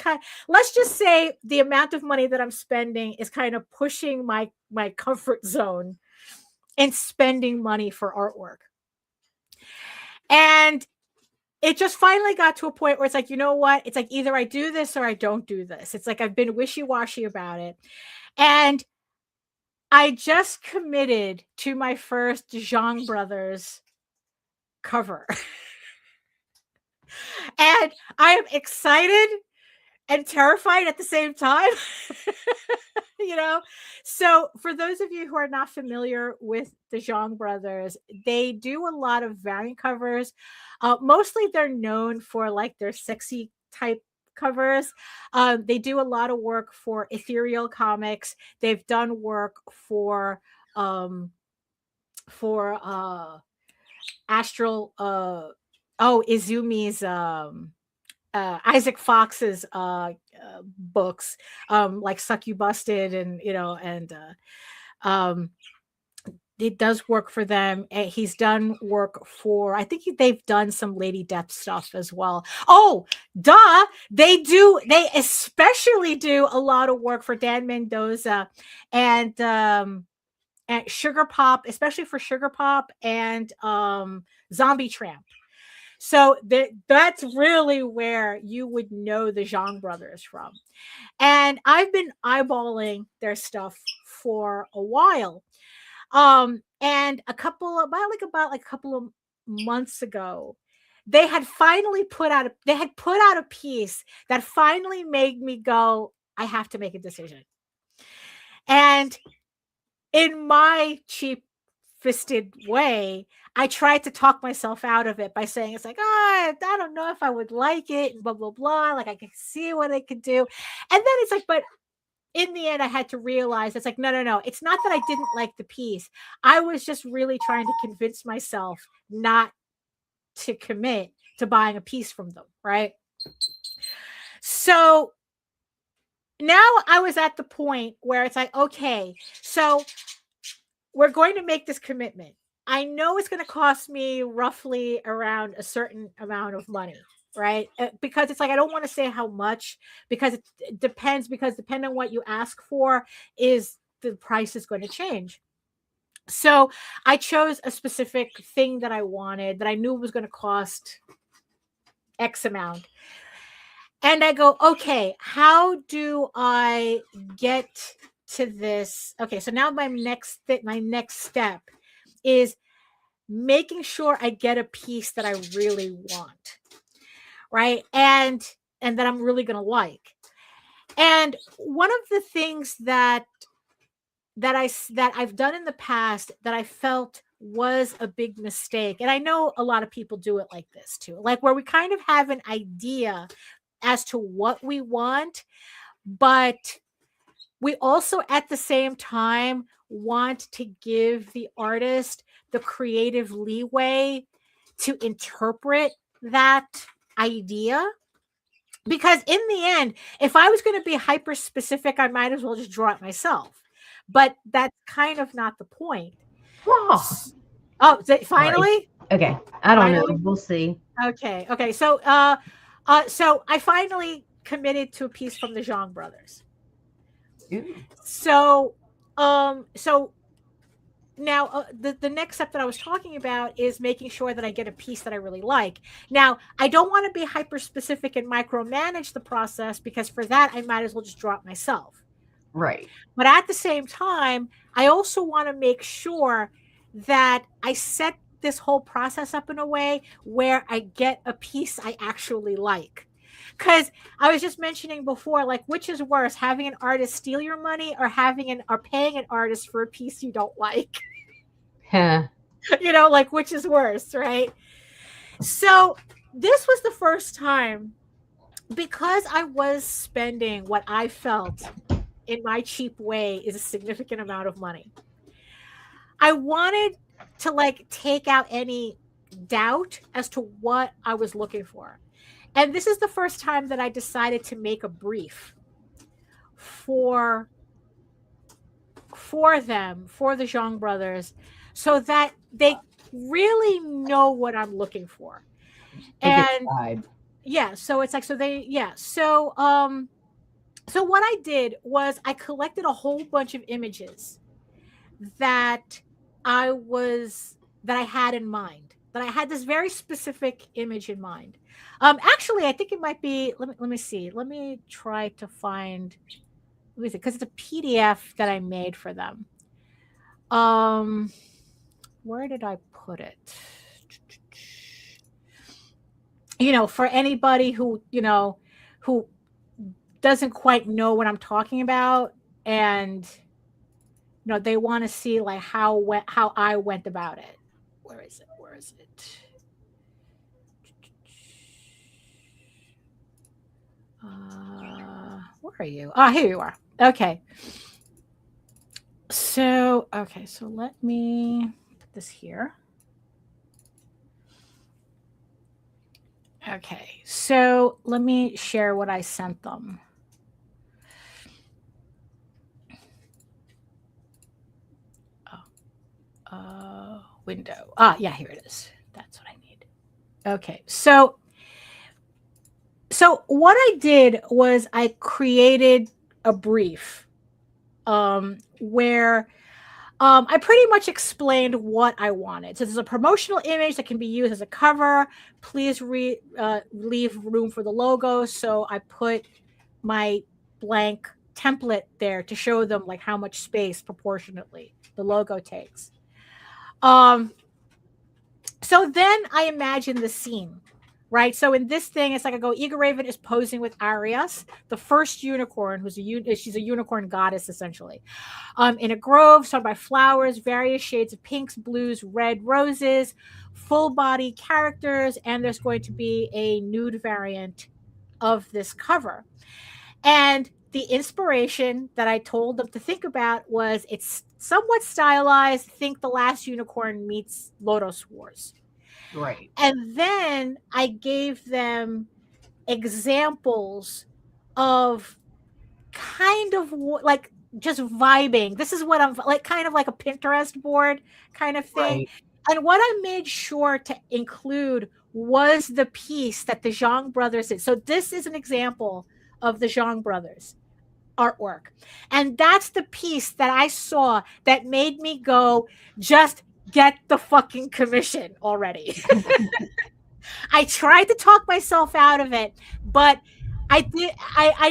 let's just say the amount of money that I'm spending is kind of pushing my comfort zone and spending money for artwork. And it just finally got to a point where it's like, you know what? It's like either I do this or I don't do this. It's like I've been wishy-washy about it. And I just committed to my first Zhang Brothers cover. And I am excited and terrified at the same time. You know, so for those of you who are not familiar with the Zhang Brothers, they do a lot of variant covers. Mostly they're known for like their sexy type covers. They do a lot of work for Ethereal Comics. They've done work for Astral Izumi's Isaac Fox's books, like Suck You Busted, and you know, and it does work for them. He's done work for, I think they've done some Lady Death stuff as well. Oh, duh, they especially do a lot of work for Dan Mendoza and Sugar Pop, especially for Sugar Pop and Zombie Tramp. So that's really where you would know the Zhang Brothers from. And I've been eyeballing their stuff for a while. And about a couple of months ago, they had finally put out a piece that finally made me go, I have to make a decision. And in my cheap-fisted way, I tried to talk myself out of it by saying, it's like, I don't know if I would like it, and blah, blah, blah. Like, I can see what I could do. And then it's like, but in the end, I had to realize it's like, no. It's not that I didn't like the piece. I was just really trying to convince myself not to commit to buying a piece from them, right? So now I was at the point where it's like, okay, so we're going to make this commitment. I know it's going to cost me roughly around a certain amount of money, right? Because it's like, I don't want to say how much, because it depends, because depending on what you ask for, is the price is going to change. So I chose a specific thing that I wanted, that I knew was going to cost X amount. And I go, okay, how do I get to this? Okay, so now my next step is making sure I get a piece that I really want, right? And that I'm really going to like. And one of the things that I've done in the past that I felt was a big mistake, and I know a lot of people do it like this too, like where we kind of have an idea as to what we want, but we also at the same time want to give the artist the creative leeway to interpret that idea. Because in the end, if I was going to be hyper specific, I might as well just draw it myself. But that's kind of not the point. Oh, finally? Okay. I don't know. We'll see. Okay. So so I finally committed to a piece from the Zhang Brothers. Ooh. So now the next step that I was talking about is making sure that I get a piece that I really like. Now, I don't want to be hyper specific and micromanage the process, because for that, I might as well just draw it myself. Right. But at the same time, I also want to make sure that I set this whole process up in a way where I get a piece I actually like. Because I was just mentioning before, like, which is worse, having an artist steal your money or paying an artist for a piece you don't like? Huh. You know, like, which is worse, right? So this was the first time, because I was spending what I felt in my cheap way is a significant amount of money. I wanted to like take out any doubt as to what I was looking for. And this is the first time that I decided to make a brief for them, for the Zhang brothers, so that they really know what I'm looking for. And yeah, so it's like, so they, yeah. So what I did was I collected a whole bunch of images that I had in mind, that I had this very specific image in mind. Actually, I think it might be, let me see. Let me try to find, because it's a PDF that I made for them. Where did I put it? You know, for anybody who, you know, who doesn't quite know what I'm talking about, and you know, they want to see like how I went about it. Where is it? Where are you? Ah, here you are. Okay. So let me put this here. Okay, so let me share what I sent them. Window. Yeah, here it is. That's what I need. Okay, so what I did was I created a brief where I pretty much explained what I wanted. So there's a promotional image that can be used as a cover. Please leave room for the logo. So I put my blank template there to show them like how much space proportionately the logo takes. So then I imagine the scene, right? So in this thing, it's like I go, EGORAVEN is posing with Arias, the first unicorn, she's a unicorn goddess, essentially, in a grove surrounded by flowers, various shades of pinks, blues, red, roses, full body characters, and there's going to be a nude variant of this cover. And the inspiration that I told them to think about was it's somewhat stylized. Think The Last Unicorn meets Lodos Wars. Right. And then I gave them examples of kind of like just vibing. This is what I'm like, kind of like a Pinterest board kind of thing. Right. And what I made sure to include was the piece that the Zhang brothers did. So this is an example of the Zhang brothers artwork. And that's the piece that I saw that made me go, just get the fucking commission already. I tried to talk myself out of it, but I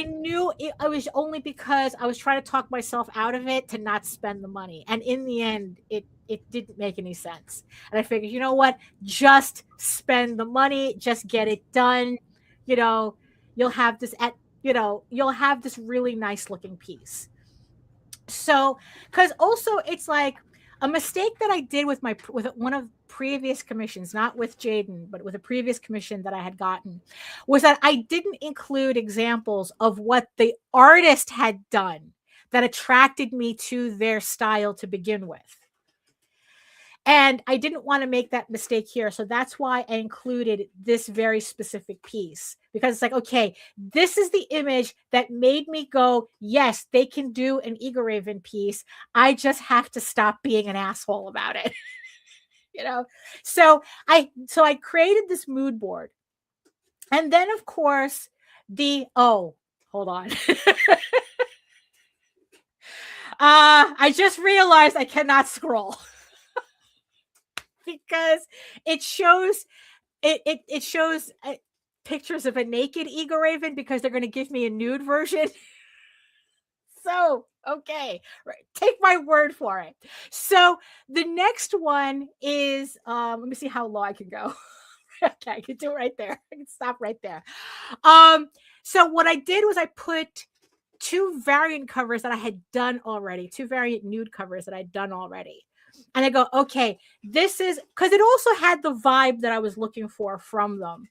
knew it was only because I was trying to talk myself out of it to not spend the money. And in the end, it didn't make any sense. And I figured, you know what? Just spend the money, just get it done. You know, you'll have this really nice looking piece. So, because also it's like a mistake that I did with one of previous commissions, not with Jaden, but with a previous commission that I had gotten, was that I didn't include examples of what the artist had done that attracted me to their style to begin with. And I didn't want to make that mistake here. So that's why I included this very specific piece, because it's like, okay, this is the image that made me go, yes, they can do an EGORAVEN piece. I just have to stop being an asshole about it. You know? So I created this mood board. And then of course hold on. I just realized I cannot scroll. Because it shows pictures of a naked EGORAVEN, because they're going to give me a nude version. So, okay, right. Take my word for it. So the next one is, let me see how low I can go. Okay, I can do it right there. I can stop right there. So what I did was I put two variant covers that I had done already, two variant nude covers that I'd done already. And I go, okay, this is, because it also had the vibe that I was looking for from them.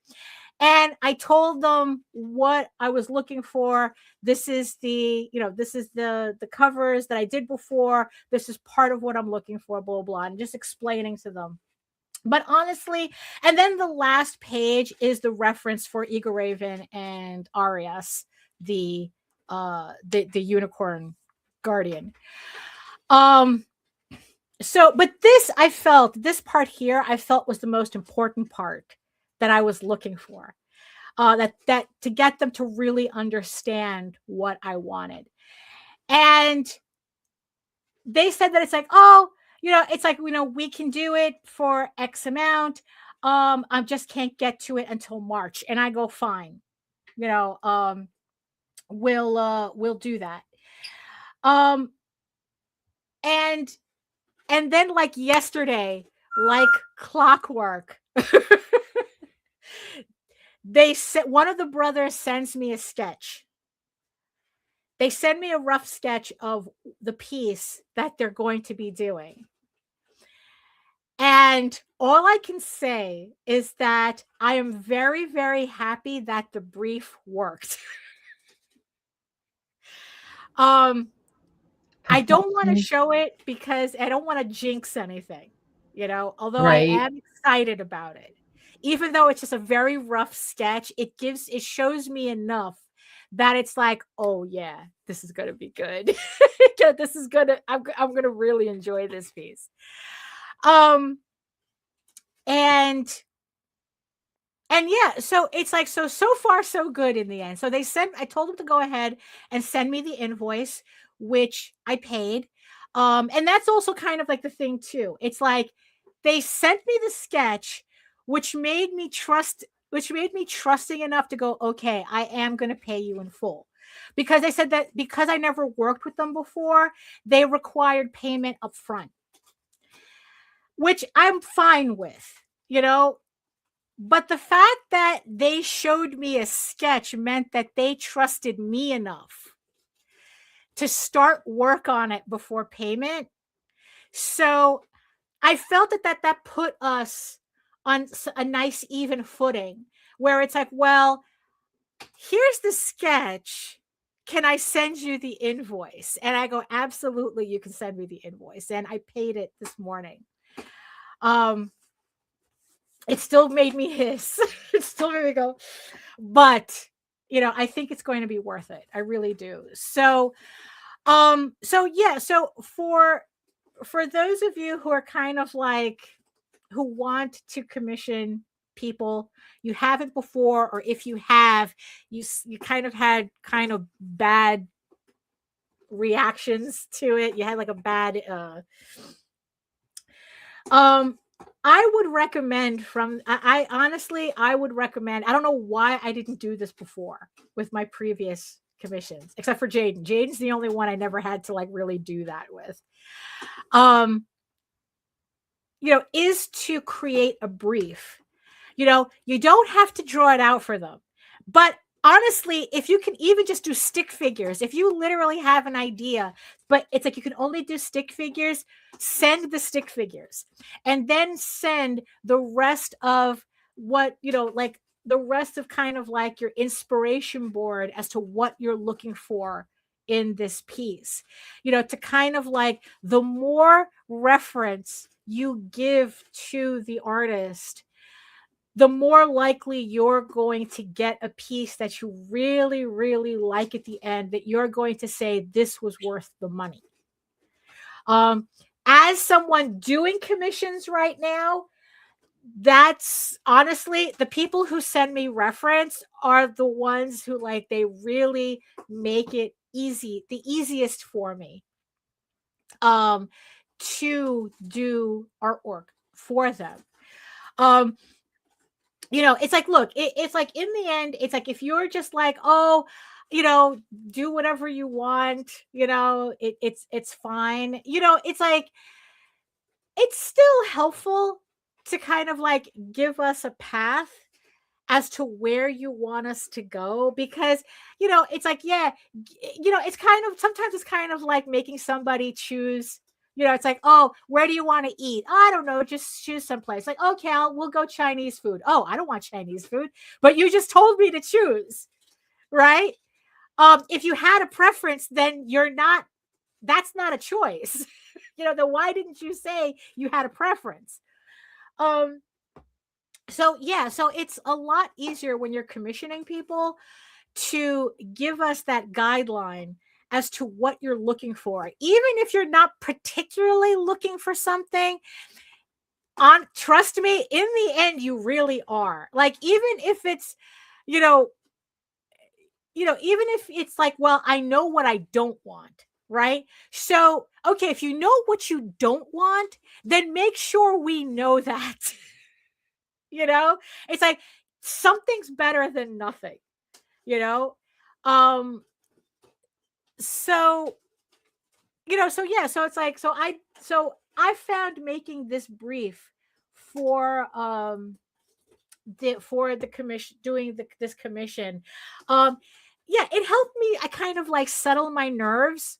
And I told them what I was looking for. This is the, this is the covers that I did before. This is part of what I'm looking for, blah, blah, and just explaining to them. But honestly, and then the last page is the reference for EGORAVEN and Arias, the unicorn guardian. So, but this part here, I felt was the most important part that I was looking for. That to get them to really understand what I wanted. And they said that it's like, oh, it's like, we can do it for X amount. I just can't get to it until March. And I go, fine. We'll do that. And then like yesterday, like clockwork, one of the brothers sends me a sketch. They send me a rough sketch of the piece that they're going to be doing. And all I can say is that I am very, very happy that the brief worked. I don't want to show it because I don't want to jinx anything, although I am excited about it. Even though it's just a very rough sketch, it shows me enough that it's like, oh yeah, this is going to be good. I'm going to really enjoy this piece. And yeah, so it's like, so far so good in the end. So I told them to go ahead and send me the invoice, which I paid. And that's also kind of like the thing too. It's like they sent me the sketch, which made me trusting enough to go, okay, I am going to pay you in full. Because they said that because I never worked with them before, they required payment up front, which I'm fine with, But the fact that they showed me a sketch meant that they trusted me enough to start work on it before payment. So I felt that put us on a nice even footing where it's like, well, here's the sketch. Can I send you the invoice? And I go, absolutely, you can send me the invoice. And I paid it this morning. It still made me hiss. It still made me go, but I think it's going to be worth it. I really do. So yeah. So for those of you who are kind of like, who want to commission people, you haven't before, or if you have, you kind of had kind of bad reactions to it. You had like a bad, I would recommend I would recommend, I don't know why I didn't do this before with my previous commissions, except for Jaden. Jaden's the only one I never had to like really do that with. Is to create a brief. You don't have to draw it out for them. But honestly, if you can even just do stick figures, if you literally have an idea, but it's like you can only do stick figures, send the stick figures and then send the rest of what, like the rest of kind of like your inspiration board as to what you're looking for in this piece, to kind of like, the more reference you give to the artist, the more likely you're going to get a piece that you really, really like at the end, that you're going to say, this was worth the money. As someone doing commissions right now, that's honestly, the people who send me reference are the ones who like, they really make it easy, the easiest for me to do artwork for them. It's like, look, it's like in the end, it's like, if you're just like, oh, do whatever you want, it's fine. It's like, it's still helpful to kind of like give us a path as to where you want us to go, because, it's like, yeah, it's kind of, sometimes it's kind of like making somebody choose it's like, oh, where do you want to eat? I don't know, just choose someplace. Like, okay, we'll go Chinese food. Oh, I don't want Chinese food, but you just told me to choose, right? If you had a preference, then that's not a choice. Then why didn't you say you had a preference? So it's a lot easier when you're commissioning people to give us that guideline as to what you're looking for. Even if you're not particularly looking for something, trust me, in the end, you really are. Like, even if it's, even if it's like, well, I know what I don't want, right? So, okay, if you know what you don't want, then make sure we know that. It's like something's better than nothing, so it's like, I found making this brief for the commission, doing this commission, it helped me. I kind of like settle my nerves,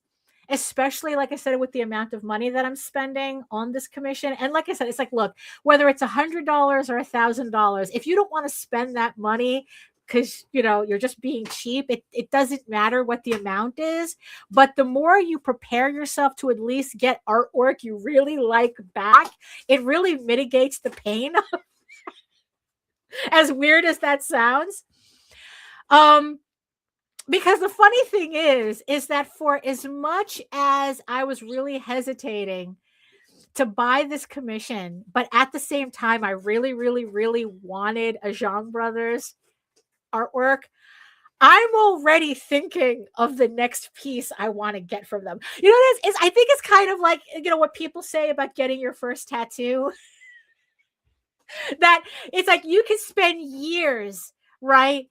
especially, like I said, with the amount of money that I'm spending on this commission. And like I said, it's like, look, whether it's $100 or $1,000, if you don't want to spend that money because you're just being cheap, it doesn't matter what the amount is. But the more you prepare yourself to at least get artwork you really like back, it really mitigates the pain. As weird as that sounds. Because the funny thing is that for as much as I was really hesitating to buy this commission, but at the same time, I really, really, really wanted a Zhang Brothers artwork, I'm already thinking of the next piece I want to get from them. You know what it is? I think it's kind of like, what people say about getting your first tattoo. That it's like you can spend years, right,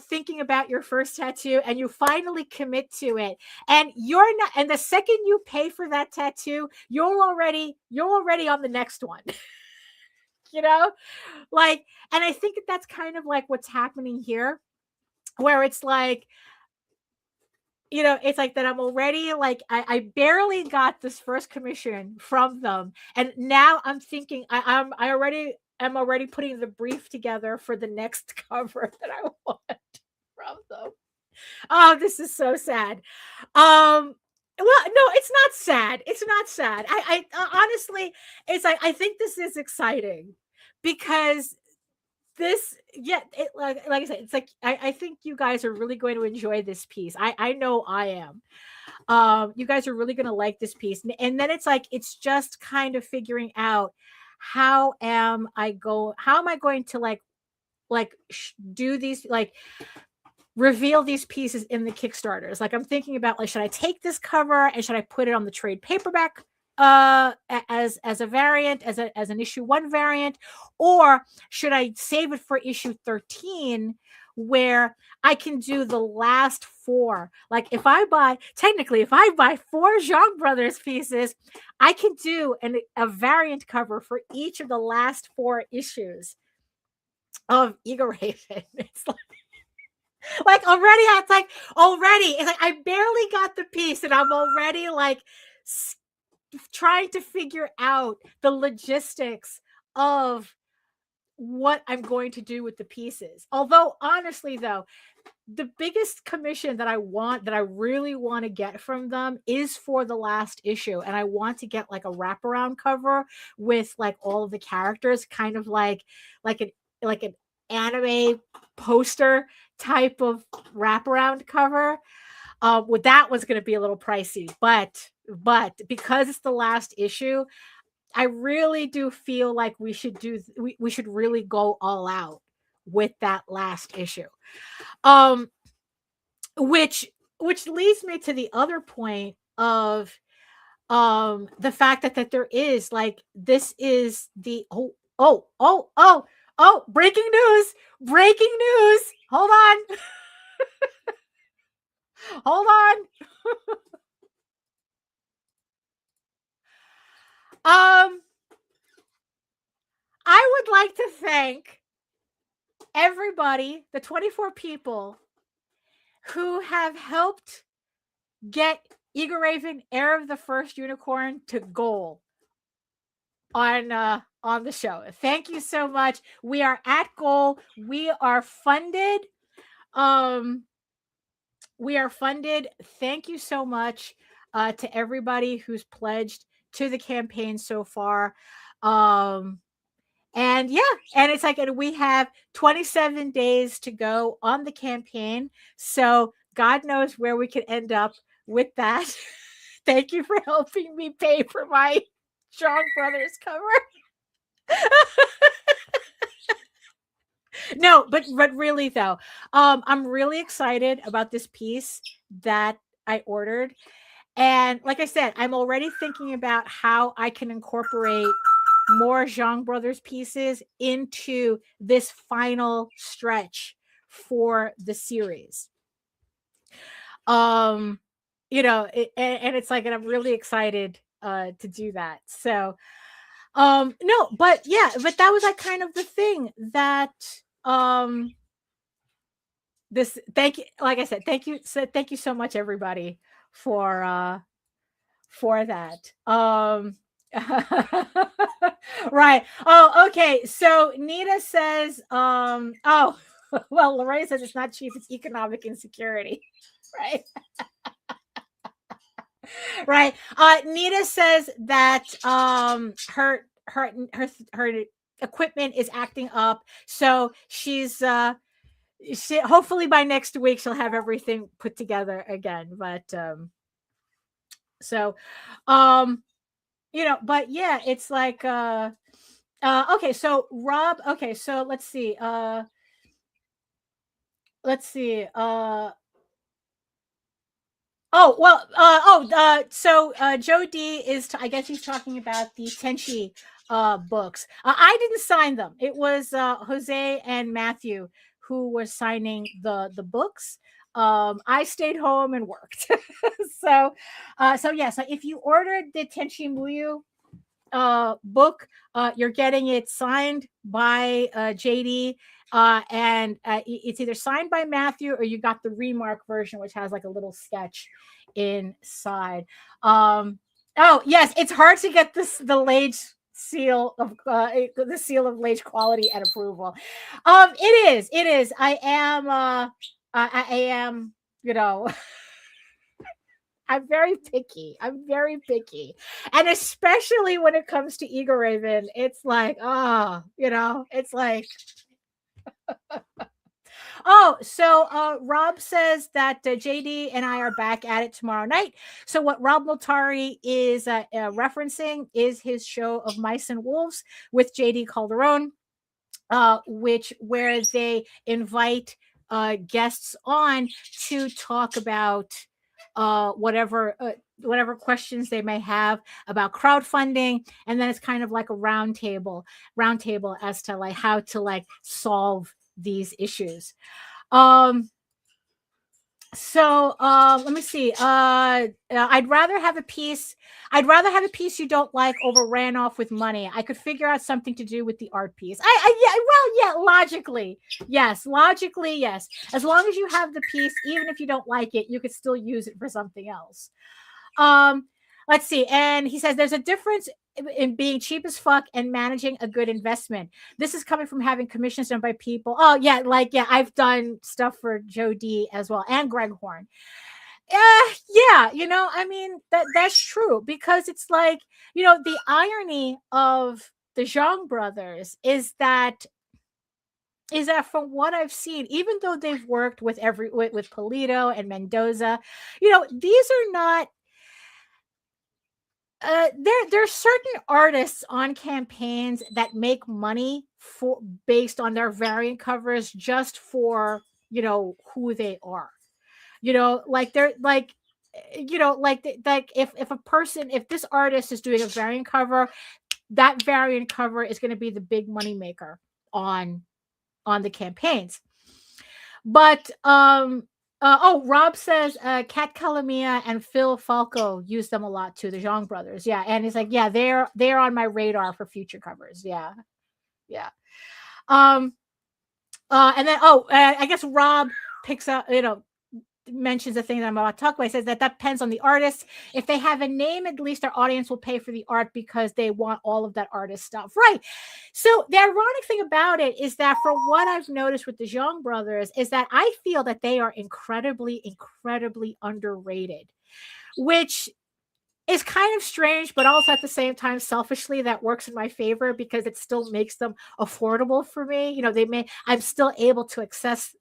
thinking about your first tattoo, and you finally commit to it, and you're not, and the second you pay for that tattoo, you're already on the next one. Like, and I think that's kind of like what's happening here, where it's like, it's like that I'm already like, I barely got this first commission from them, and now I'm thinking I'm already putting the brief together for the next cover that I want from them. Oh, this is so sad. Well, no, it's not sad. It's not sad. I honestly, it's like, I think this is exciting because this, like I said, it's like, I think you guys are really going to enjoy this piece. I know I am. You guys are really going to like this piece. And then it's like, it's just kind of figuring out, how am I going to do these, like, reveal these pieces in the Kickstarters. Like, I'm thinking about, like, should I take this cover and should I put it on the trade paperback as a variant, as an issue 1 variant, or should I save it for issue 13, where I can do the last 4? Like, if I buy 4 Zhang Brothers pieces, I can do a variant cover for each of the last 4 issues of EGORAVEN. It's like already, it's like I barely got the piece, and I'm already like trying to figure out the logistics of what I'm going to do with the pieces. Although, honestly, though, the biggest commission that I really want to get from them is for the last issue. And I want to get like a wraparound cover with like all of the characters, kind of like an anime poster type of wraparound cover. Well, that was going to be a little pricey, but because it's the last issue, I really do feel like we should really go all out with that last issue. Which leads me to the other point of the fact that there is, like, this is the breaking news. Hold on. Hold on. I would like to thank everybody, the 24 people who have helped get EGORAVEN, heir of the first unicorn, to goal on the show. Thank you so much. We are at goal. We are funded. Thank you so much to everybody who's pledged to the campaign so far. And yeah, and it's like, and we have 27 days to go on the campaign. So God knows where we could end up with that. Thank you for helping me pay for my Strong Brothers cover. No, but really though, I'm really excited about this piece that I ordered. And like I said, I'm already thinking about how I can incorporate more Zhang Brothers pieces into this final stretch for the series. You know, and it's like, and I'm really excited to do that. So no, but yeah, but that was like kind of the thing that this, thank you, like I said, thank you so much everybody for that. Right. Oh, okay. So Nita says, oh, well, Lorraine says it's not cheap, it's economic insecurity. Right. Right. Nita says that her equipment is acting up, so she's hopefully by next week she'll have everything put together again. But so you know, but yeah, it's like okay, so Rob, okay, so let's see. Oh, well, so Joe D is, I guess he's talking about the Tenchi books. I didn't sign them. It was Jose and Matthew who were signing the books. I stayed home and worked. So yeah, so if you ordered the Tenchi Muyo book, you're getting it signed by JD. And it's either signed by Matthew or you got the remark version, which has like a little sketch inside. Oh yes, it's hard to get the Lage seal of the seal of Lage quality and approval. It is. I am, you know. I'm very picky. And especially when it comes to EGORAVEN, it's like, you know, it's like. Oh, so Rob says that JD and I are back at it tomorrow night. So what Rob Notari is referencing is his show of Mice and Wolves with JD Calderon, where they invite guests on to talk about whatever questions they may have about crowdfunding, and then it's kind of like a roundtable as to like how to like solve these issues. So let me see. I'd rather have a piece you don't like over ran off with money. I could figure out something to do with the art piece. Logically, yes. As long as you have the piece, even if you don't like it, you could still use it for something else. Let's see. And he says there's a difference in being cheap as fuck and managing a good investment. This is coming from having commissions done by people. Oh yeah, I've done stuff for Joe D as well and Greg Horn. Yeah, you know, I mean that's true, because it's like, you know, the irony of the Zhang brothers is that from what I've seen, even though they've worked with Polito and Mendoza, you know, these are not. There's certain artists on campaigns that make money based on their variant covers just for, you know, who they are. You know, like they're like, you know, like if this artist is doing a variant cover, that variant cover is going to be the big money maker on the campaigns. But Rob says Kat Calamia and Phil Falco use them a lot too, the Zhang brothers. Yeah, and he's like, yeah, they're on my radar for future covers. Yeah. And then I guess Rob picks up, you know, mentions the thing that I'm about to talk about. He says that depends on the artist. If they have a name, at least their audience will pay for the art because they want all of that artist stuff. Right. So the ironic thing about it is that for what I've noticed with the Zhang brothers is that I feel that they are incredibly, incredibly underrated, which is kind of strange, but also at the same time, selfishly, that works in my favor because it still makes them affordable for me. You know, I'm still able to access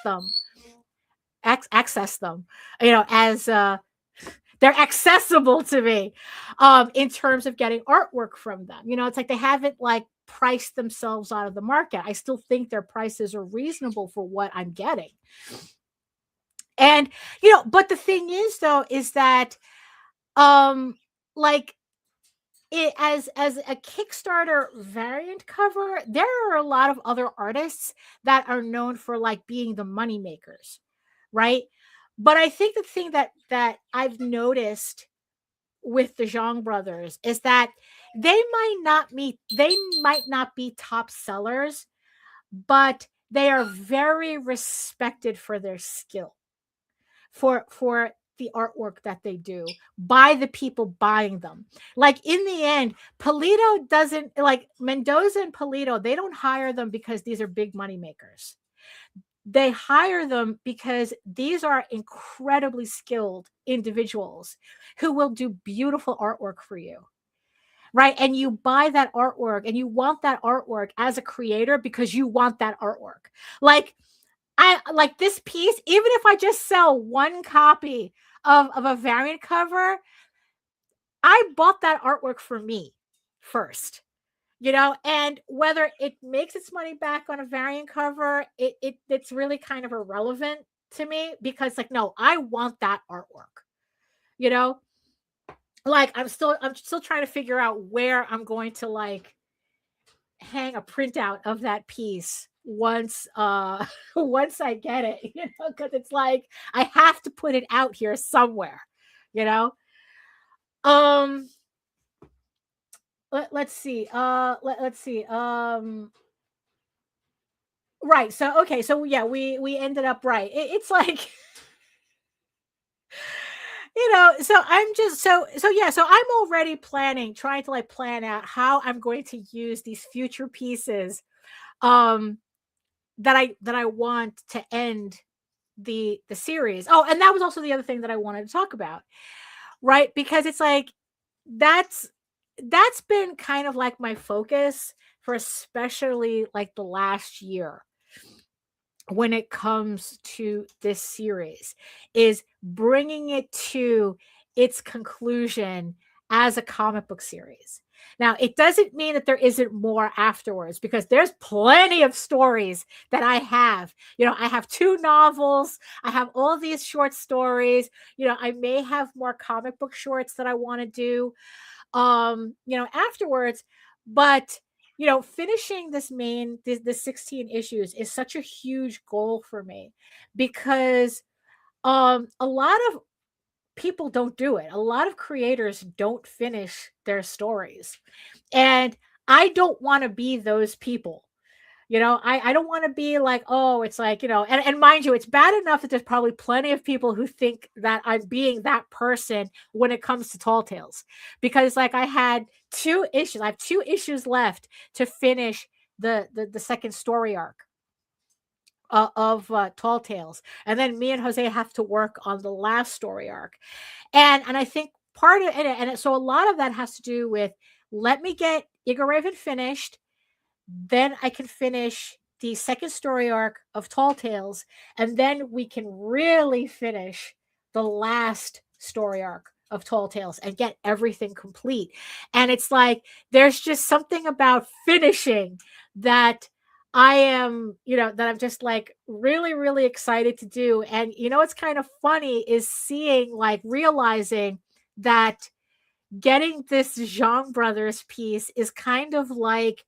them, you know, as they're accessible to me in terms of getting artwork from them. You know, it's like they haven't like priced themselves out of the market. I still think their prices are reasonable for what I'm getting. And, you know, but the thing is, though, is that like it as a Kickstarter variant cover, there are a lot of other artists that are known for like being the money makers, right? But I think the thing that I've noticed with the Zhang brothers is that they might not be top sellers, but they are very respected for their skill, for the artwork that they do by the people buying them. Like in the end, Polito doesn't, like Mendoza and Polito, they don't hire them because these are big money makers. They hire them because these are incredibly skilled individuals who will do beautiful artwork for you. Right. And you buy that artwork and you want that artwork as a creator because you want that artwork. Like, I like this piece, even if I just sell one copy of a variant cover, I bought that artwork for me first, you know, and whether it makes its money back on a variant cover, it's really kind of irrelevant to me because like, no, I want that artwork, you know, like I'm still trying to figure out where I'm going to like hang a printout of that piece once once I get it, you know, because it's like I have to put it out here somewhere, you know. Let's see. Let's see. Right. So okay. So yeah, we ended up right. It's like you know, so I'm just so yeah, so I'm already trying to like plan out how I'm going to use these future pieces that I want to end the series. Oh, and that was also the other thing that I wanted to talk about, right? Because it's like that's been kind of like my focus for especially like the last year when it comes to this series, is bringing it to its conclusion as a comic book series. Now, it doesn't mean that there isn't more afterwards, because there's plenty of stories that I have. You know, I have 2 novels. I have all these short stories. You know, I may have more comic book shorts that I want to do, you know, afterwards. But, you know, finishing the 16 issues is such a huge goal for me, because a lot of people don't do it. A lot of creators don't finish their stories. And I don't want to be those people. You know, I don't want to be like, oh, it's like, you know, and mind you, it's bad enough that there's probably plenty of people who think that I'm being that person when it comes to Tall Tales. Because like I had 2 issues. I have 2 issues left to finish the second story arc of Tall Tales, and then me and Jose have to work on the last story arc, and I think part of it, and so a lot of that has to do with, let me get EGORAVEN finished, then I can finish the second story arc of Tall Tales, and then we can really finish the last story arc of Tall Tales and get everything complete. And it's like there's just something about finishing that I am, you know, that I'm just like really, really excited to do. And, you know, what's kind of funny is seeing, like, realizing that getting this Zhang Brothers piece is kind of like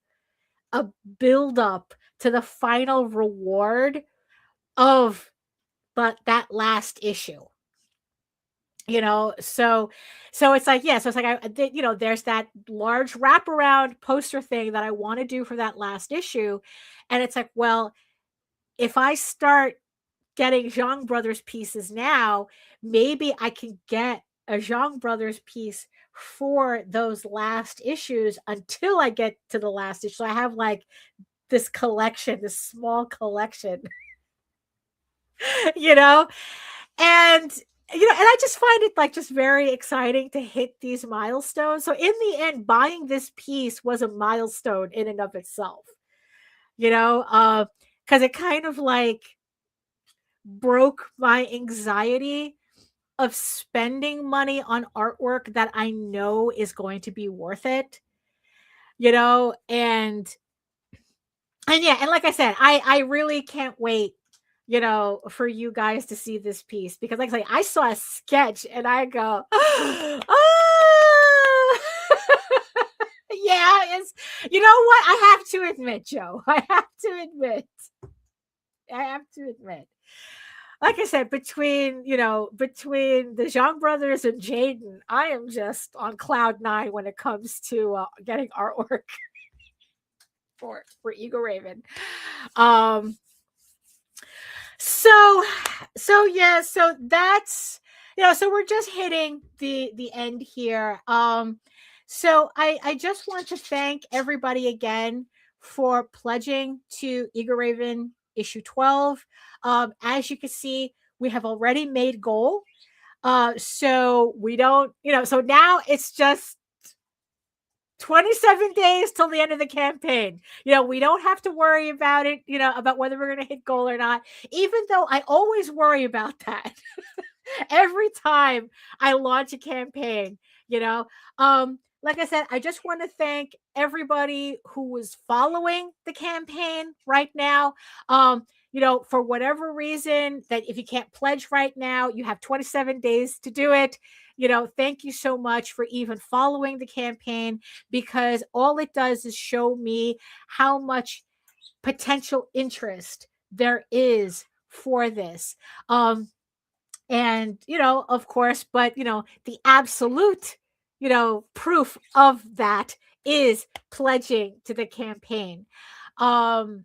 a build up to the final reward of that last issue. You know, so it's like, yeah, so it's like, you know, there's that large wraparound poster thing that I want to do for that last issue. And it's like, well, if I start getting Zhang Brothers pieces now, maybe I can get a Zhang Brothers piece for those last issues until I get to the last issue. So I have like this collection, this small collection, you know, and and I just find it like just very exciting to hit these milestones. So in the end, buying this piece was a milestone in and of itself, because it kind of like broke my anxiety of spending money on artwork that I know is going to be worth it, and yeah, and like I said, I really can't wait, for you guys to see this piece, because like I say, I saw a sketch and I go, oh, yeah, it's, you know what? I have to admit, Joe, I have to admit, like I said, between the Zhang brothers and Jaden, I am just on cloud 9 when it comes to getting artwork for EGORAVEN. So yeah, so that's, so we're just hitting the end here. So I just want to thank everybody again for pledging to EGORAVEN issue 12. As you can see, we have already made goal. So we don't, so now it's just 27 days till the end of the campaign. We don't have to worry about it, about whether we're going to hit goal or not, even though I always worry about that every time I launch a campaign, like I said, I just want to thank everybody who was following the campaign right now. For whatever reason, that if you can't pledge right now, you have 27 days to do it. Thank you so much for even following the campaign, because all it does is show me how much potential interest there is for this. And, of course, but, the absolute, proof of that is pledging to the campaign. So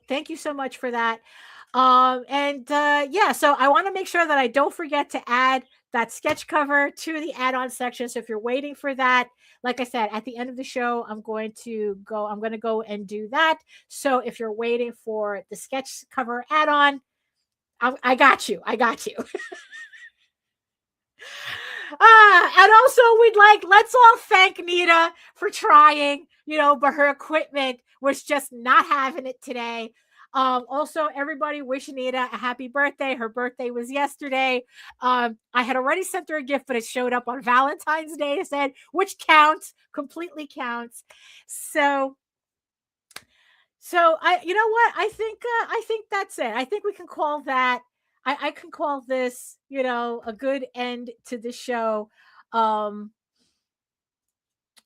thank you so much for that. Yeah, so I want to make sure that I don't forget to add that sketch cover to the add-on section. So if you're waiting for that, like I said, at the end of the show, I'm going to go and do that. So if you're waiting for the sketch cover add-on, I got you. And also let's all thank Nita for trying, but her equipment was just not having it today. Also, everybody wish Nita a happy birthday. Her birthday was yesterday. I had already sent her a gift, but it showed up on Valentine's Day instead, which counts, completely counts. So I think that's it. I think we can call that. I can call this, a good end to the show.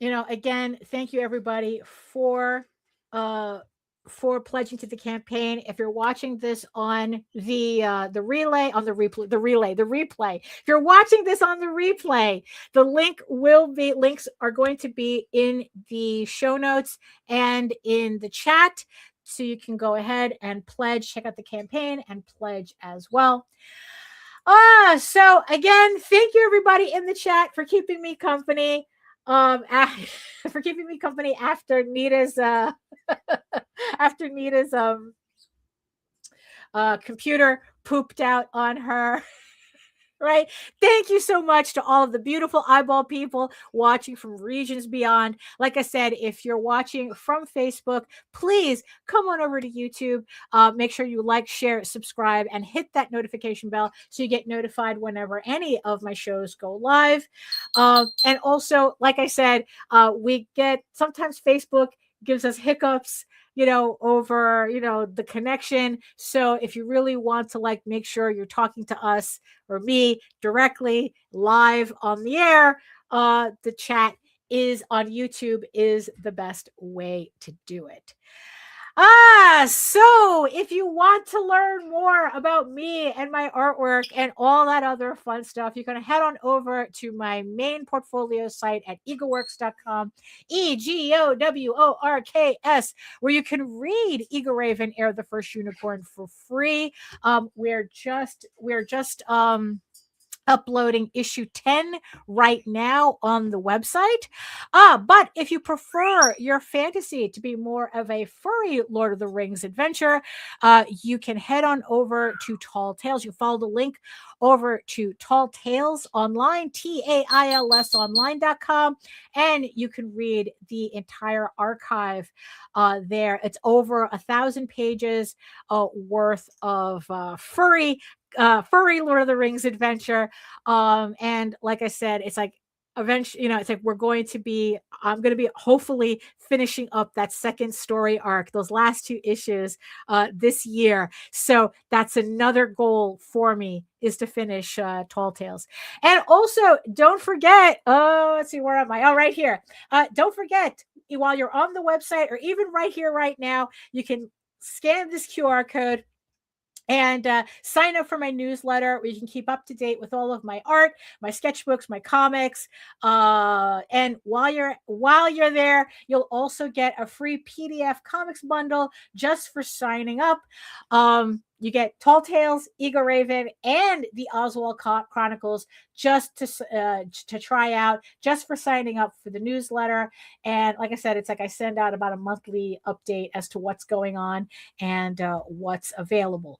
Again, thank you everybody for pledging to the campaign. If you're watching this on the replay, if you're watching this on the replay, the links are going to be in the show notes and in the chat. So you can go ahead and pledge, check out the campaign and pledge as well. So again, thank you everybody in the chat for keeping me company. For keeping me company after Nita's computer pooped out on her. Right. Thank you so much to all of the beautiful eyeball people watching from regions beyond. Like I said, if you're watching from Facebook, please come on over to YouTube. Make sure you like, share, subscribe, and hit that notification bell so you get notified whenever any of my shows go live. And also, like I said, we get sometimes Facebook gives us hiccups, over, the connection. So if you really want to make sure you're talking to us or me directly live on the air, the chat is on YouTube is the best way to do it. So if you want to learn more about me and my artwork and all that other fun stuff, you can head on over to my main portfolio site at egoworks.com, EGOWORKS, where you can read EGORAVEN, Heir the First Unicorn for free. We're just uploading issue 10 right now on the website. But if you prefer your fantasy to be more of a furry Lord of the Rings adventure, you can head on over to Tall Tales. You follow the link over to Tall Tales Online, TAILS online.com, and you can read the entire archive there. It's over 1,000 pages worth of furry Lord of the Rings adventure. And like I said, it's like eventually, it's like I'm going to be hopefully finishing up that second story arc, those last 2 issues this year. So that's another goal for me, is to finish Tall Tales. And also, don't forget, let's see, where am I? Oh, right here. Don't forget, while you're on the website, or even right here, right now, you can scan this QR code and sign up for my newsletter, where you can keep up to date with all of my art, my sketchbooks, my comics. And while you're there, you'll also get a free PDF comics bundle just for signing up. You get Tall Tales, EGORAVEN, and the Oswald Chronicles just to try out, just for signing up for the newsletter. And like I said, it's like I send out about a monthly update as to what's going on and what's available.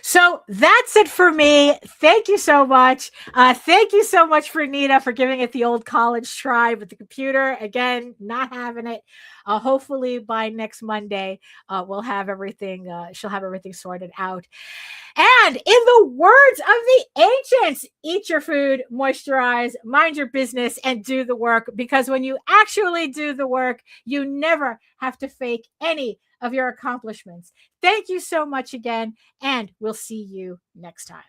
So that's it for me. Thank you so much. Thank you so much for Nita for giving it the old college try with the computer. Again, not having it. Hopefully by next Monday, we'll have everything. She'll have everything sorted out. And in the words of the ancients, eat your food, moisturize, mind your business, and do the work. Because when you actually do the work, you never have to fake any of your accomplishments. Thank you so much again, and we'll see you next time.